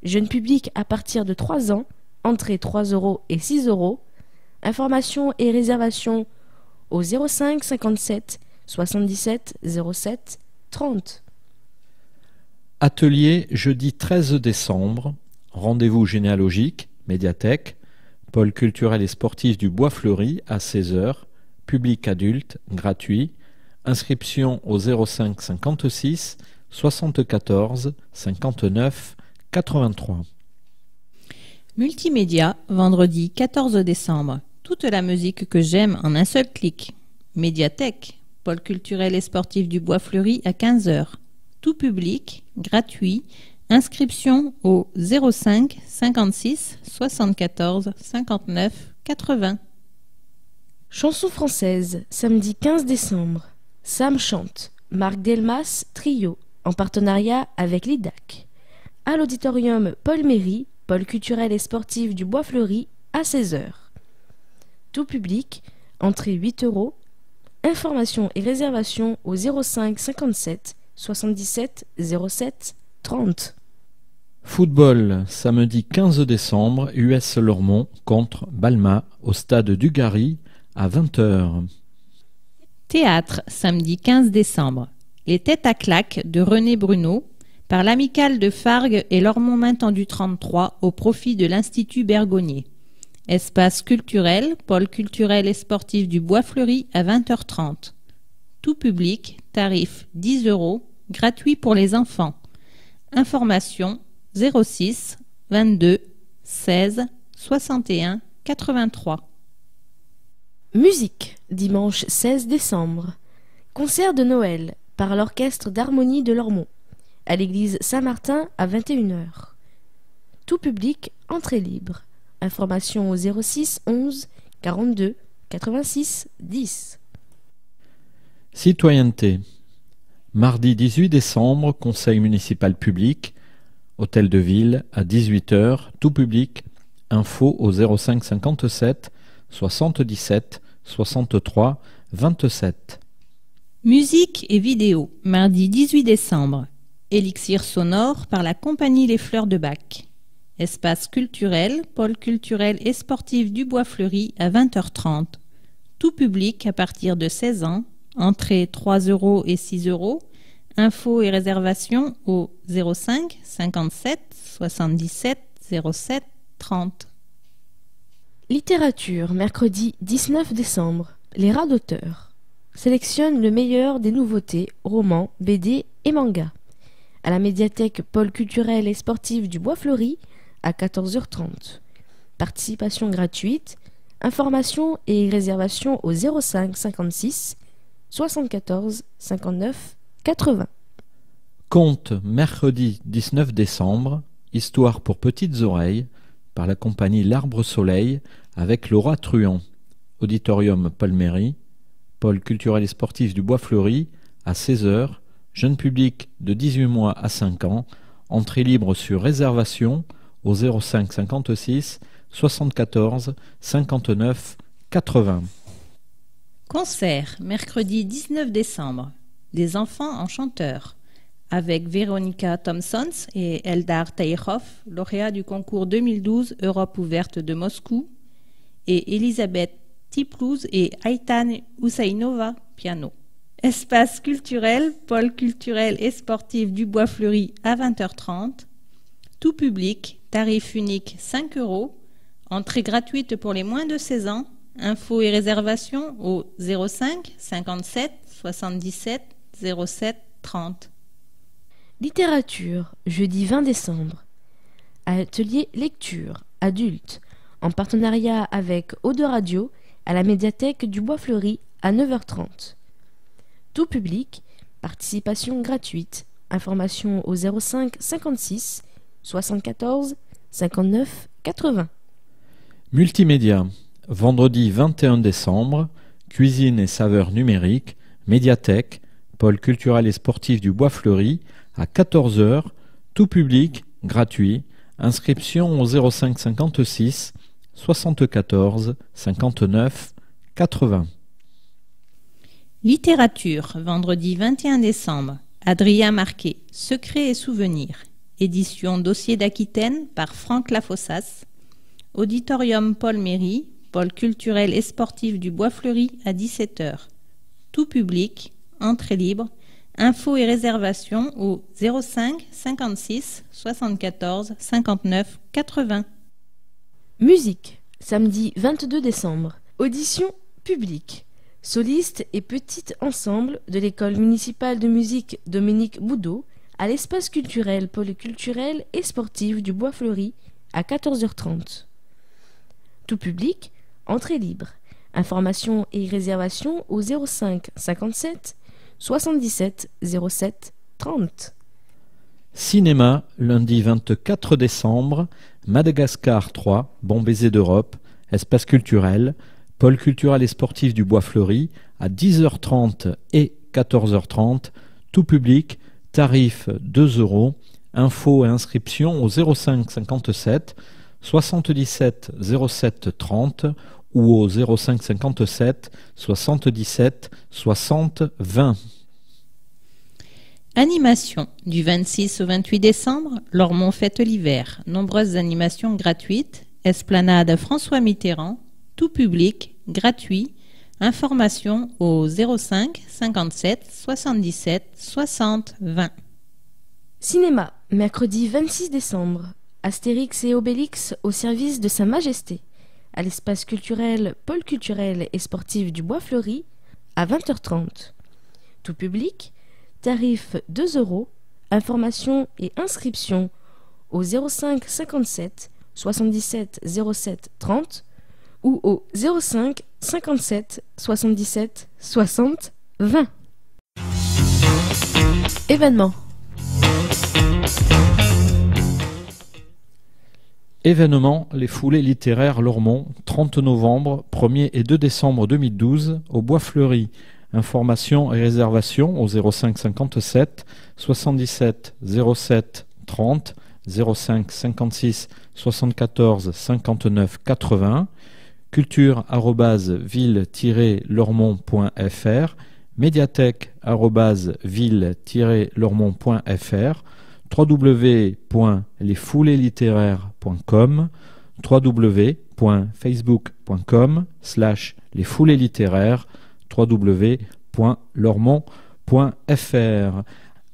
Jeune public à partir de 3 ans, entrée 3 € et 6 €. Informations et réservations au 05 57 77 07 30. Atelier jeudi 13 décembre, rendez-vous généalogique, médiathèque, pôle culturel et sportif du Bois Fleuri à 16 h, public adulte, gratuit, inscription au 05 56 74 59 83. Multimédia, vendredi 14 décembre. Toute la musique que j'aime en un seul clic. Médiathèque, pôle culturel et sportif du Bois Fleuri à 15 h. Tout public, gratuit. Inscription au 05 56 74 59 80. Chanson française, samedi 15 décembre. Sam chante, Marc Delmas Trio, en partenariat avec l'IDAC. À l'auditorium Paul Méry, pôle culturel et sportif du Bois Fleuri, à 16 h. Tout public, entrée 8 €. Informations et réservations au 05 57 77 07 30. Football, samedi 15 décembre, US Lormont contre Balma au stade du Gary à 20 h. Théâtre, samedi 15 décembre. Les Têtes à claques de René Bruno, par l'amicale de Fargues et Lormont-Maintendu 33 au profit de l'Institut Bergonier. Espace culturel, pôle culturel et sportif du Bois-Fleuri à 20h30. Tout public, tarif 10 €, gratuit pour les enfants. Information 06 22 16 61 83. Musique, dimanche 16 décembre. Concert de Noël par l'Orchestre d'harmonie de Lormont, à l'église Saint-Martin à 21h. Tout public, entrée libre. Information au 06 11 42 86 10. Citoyenneté. Mardi 18 décembre, conseil municipal public, hôtel de ville à 18h, tout public, info au 05 57 77 63 27. Musique et vidéo, mardi 18 décembre. Élixir sonore par la compagnie Les Fleurs de Bac. Espace culturel, pôle culturel et sportif du Bois-Fleuri à 20h30. Tout public à partir de 16 ans. Entrée 3 € et 6 €. Infos et réservations au 05 57 77 07 30. Littérature, mercredi 19 décembre. Les rats d'auteur sélectionnent le meilleur des nouveautés, romans, BD et mangas. À la médiathèque pôle culturel et sportif du Bois-Fleuri à 14h30. Participation gratuite. Informations et réservations au 05 56 74 59 80. Conte, mercredi 19 décembre, histoire pour petites oreilles, par la compagnie L'Arbre Soleil, avec Laura Truand. Auditorium Paul Méry, pôle culturel et sportif du Bois-Fleuri, à 16h, jeune public de 18 mois à 5 ans, entrée libre sur réservation au 05 56 74 59 80. Concert, mercredi 19 décembre. Des enfants enchanteurs. Avec Véronica Thompsons et Eldar Taïrov, lauréat du concours 2012 Europe ouverte de Moscou, et Elisabeth Tiplouz et Aytan Husainova, piano. Espace culturel, pôle culturel et sportif du Bois-Fleuri à 20h30. Tout public, tarif unique 5 €. Entrée gratuite pour les moins de 16 ans. Infos et réservations au 05 57 77 07 30. Littérature, jeudi 20 décembre. Atelier lecture, adulte, en partenariat avec Eau de Radio, à la médiathèque du Bois-Fleuri à 9h30. Tout public, participation gratuite. Information au 05 56 74 59 80. Multimédia. Vendredi 21 décembre, cuisine et saveurs numériques, médiathèque, pôle culturel et sportif du Bois-Fleuri, à 14h, tout public, gratuit. Inscription au 05 56 74 59 80. Littérature, vendredi 21 décembre. Adrien Marquet, Secrets et souvenirs. Édition Dossier d'Aquitaine par Franck Lafossas. Auditorium Paul Méry, pôle culturel et sportif du Bois-Fleuri à 17h. Tout public, entrée libre. Infos et réservations au 05 56 74 59 80. Musique, samedi 22 décembre. Audition publique. Soliste et petit ensemble de l'école municipale de musique Dominique Boudot à l'espace culturel, polyculturel et sportif du Bois-Fleuri à 14h30. Tout public, entrée libre. Informations et réservations au 05 57 77 07 30. Cinéma, lundi 24 décembre, Madagascar 3, Bon baiser d'Europe, espace culturel, pôle culturel et sportif du Bois-Fleuri, à 10h30 et 14h30, tout public, tarif 2 €, infos et inscriptions au 05 57 77 07 30 ou au 05 57 77 60 20. Animation, du 26 au 28 décembre, Lormont fête l'hiver. Nombreuses animations gratuites. Esplanade François Mitterrand, tout public, gratuit. Information au 05 57 77 60 20. Cinéma, mercredi 26 décembre. Astérix et Obélix au service de Sa Majesté. À l'espace culturel, pôle culturel et sportif du Bois Fleuri, à 20h30. Tout public, tarif 2 €, information et inscription au 05 57 77 07 30 ou au 05 57 77 60 20. Événement. Événement, les foulées littéraires Lormont, 30 novembre, 1er et 2 décembre 2012, au Bois Fleuri. Informations et réservations au 05 57 77 07 30, 05 56 74 59 80, culture@ville-lormont.fr, médiathèque@ville-lormont.fr, www.lesfouleslittéraires.com, www.facebook.com/lesfouleslittéraires, www.lormont.fr.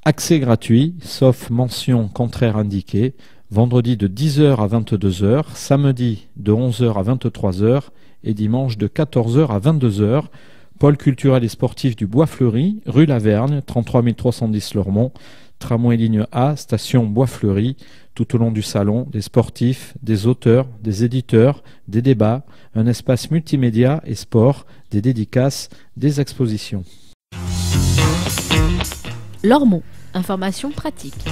Accès gratuit, sauf mention contraire indiquée, vendredi de 10h à 22h, samedi de 11h à 23h et dimanche de 14h à 22h. Pôle culturel et sportif du Bois Fleuri, rue Lavergne, 33 310 Lormont, tramway ligne A, station Bois Fleuri. Tout au long du salon, des sportifs, des auteurs, des éditeurs, des débats, un espace multimédia et sport, des dédicaces, des expositions. Lormont, information pratique.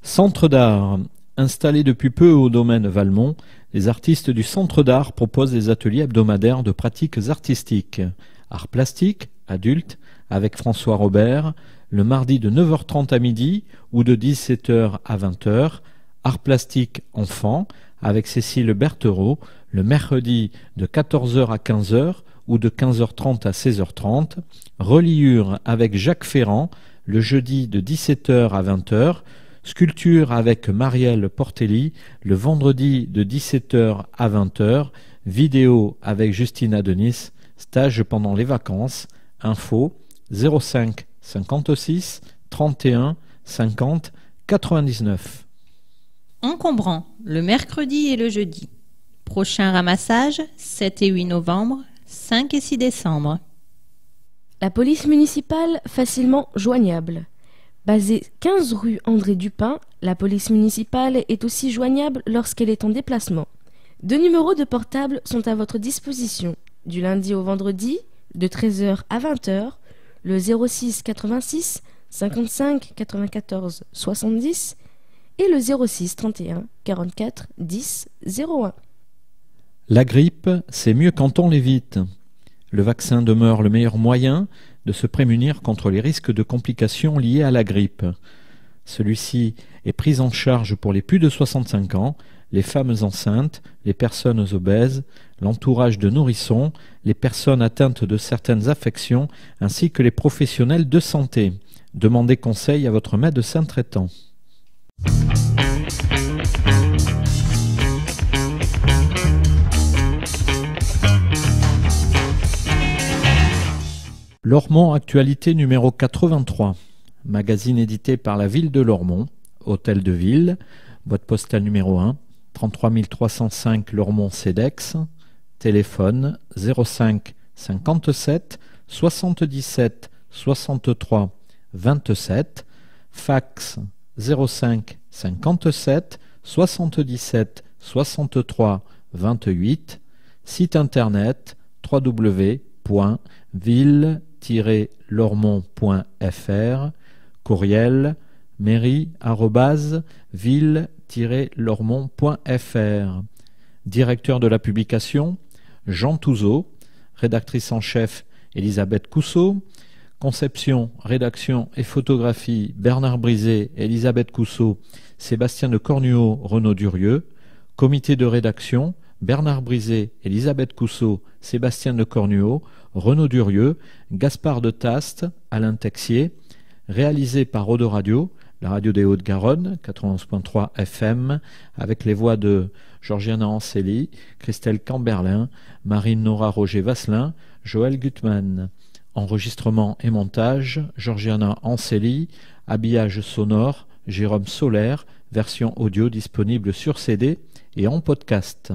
Centre d'art. Installé depuis peu au domaine Valmont, les artistes du Centre d'art proposent des ateliers hebdomadaires de pratiques artistiques. Art plastique, adulte, avec François Robert, le mardi de 9h30 à midi ou de 17h à 20h. Art plastique enfant, avec Cécile Berthereau, le mercredi de 14h à 15h ou de 15h30 à 16h30. Reliure avec Jacques Ferrand, le jeudi de 17h à 20h. Sculpture avec Marielle Portelli, le vendredi de 17h à 20h. Vidéo avec Justina Denis, stage pendant les vacances. Info 05 56 31 50 99. Encombrant, le mercredi et le jeudi. Prochain ramassage, 7 et 8 novembre, 5 et 6 décembre. La police municipale facilement joignable. Basée 15 rue André Dupin, la police municipale est aussi joignable lorsqu'elle est en déplacement. 2 numéros de portable sont à votre disposition, du lundi au vendredi, de 13h à 20h, le 06 86 55 94 70 et le 06 31 44 10 01. La grippe, c'est mieux quand on l'évite. Le vaccin demeure le meilleur moyen de se prémunir contre les risques de complications liées à la grippe. Celui-ci est pris en charge pour les plus de 65 ans, les femmes enceintes, les personnes obèses, l'entourage de nourrissons, les personnes atteintes de certaines affections, ainsi que les professionnels de santé. Demandez conseil à votre médecin traitant. Lormont Actualité numéro 83, magazine édité par la ville de Lormont, hôtel de ville, boîte postale numéro 1, 33 305 Lormont-Cedex, téléphone 05 57 77 63 27, fax 05 57 77 63 28, site internet www.ville-lormont.fr, courriel mairie@ville-lormont.fr. Directeur de la publication, Jean Touzeau. Rédactrice en chef, Elisabeth Cousseau. Conception, rédaction et photographie, Bernard Brisé, Elisabeth Cousseau, Sébastien de Cornuau, Renaud Durieux. Comité de rédaction, Bernard Brisé, Elisabeth Cousseau, Sébastien de Cornuau, Renaud Durieux, Gaspard de Taste, Alain Texier. Réalisé par Odo Radio, la radio des Hauts-de-Garonne, 91.3 FM, avec les voix de Georgiana Anceli, Christelle Camberlin, Marine Nora Roger Vasselin, Joël Gutmann. Enregistrement et montage, Georgiana Anceli. Habillage sonore, Jérôme Solaire. Version audio disponible sur CD et en podcast.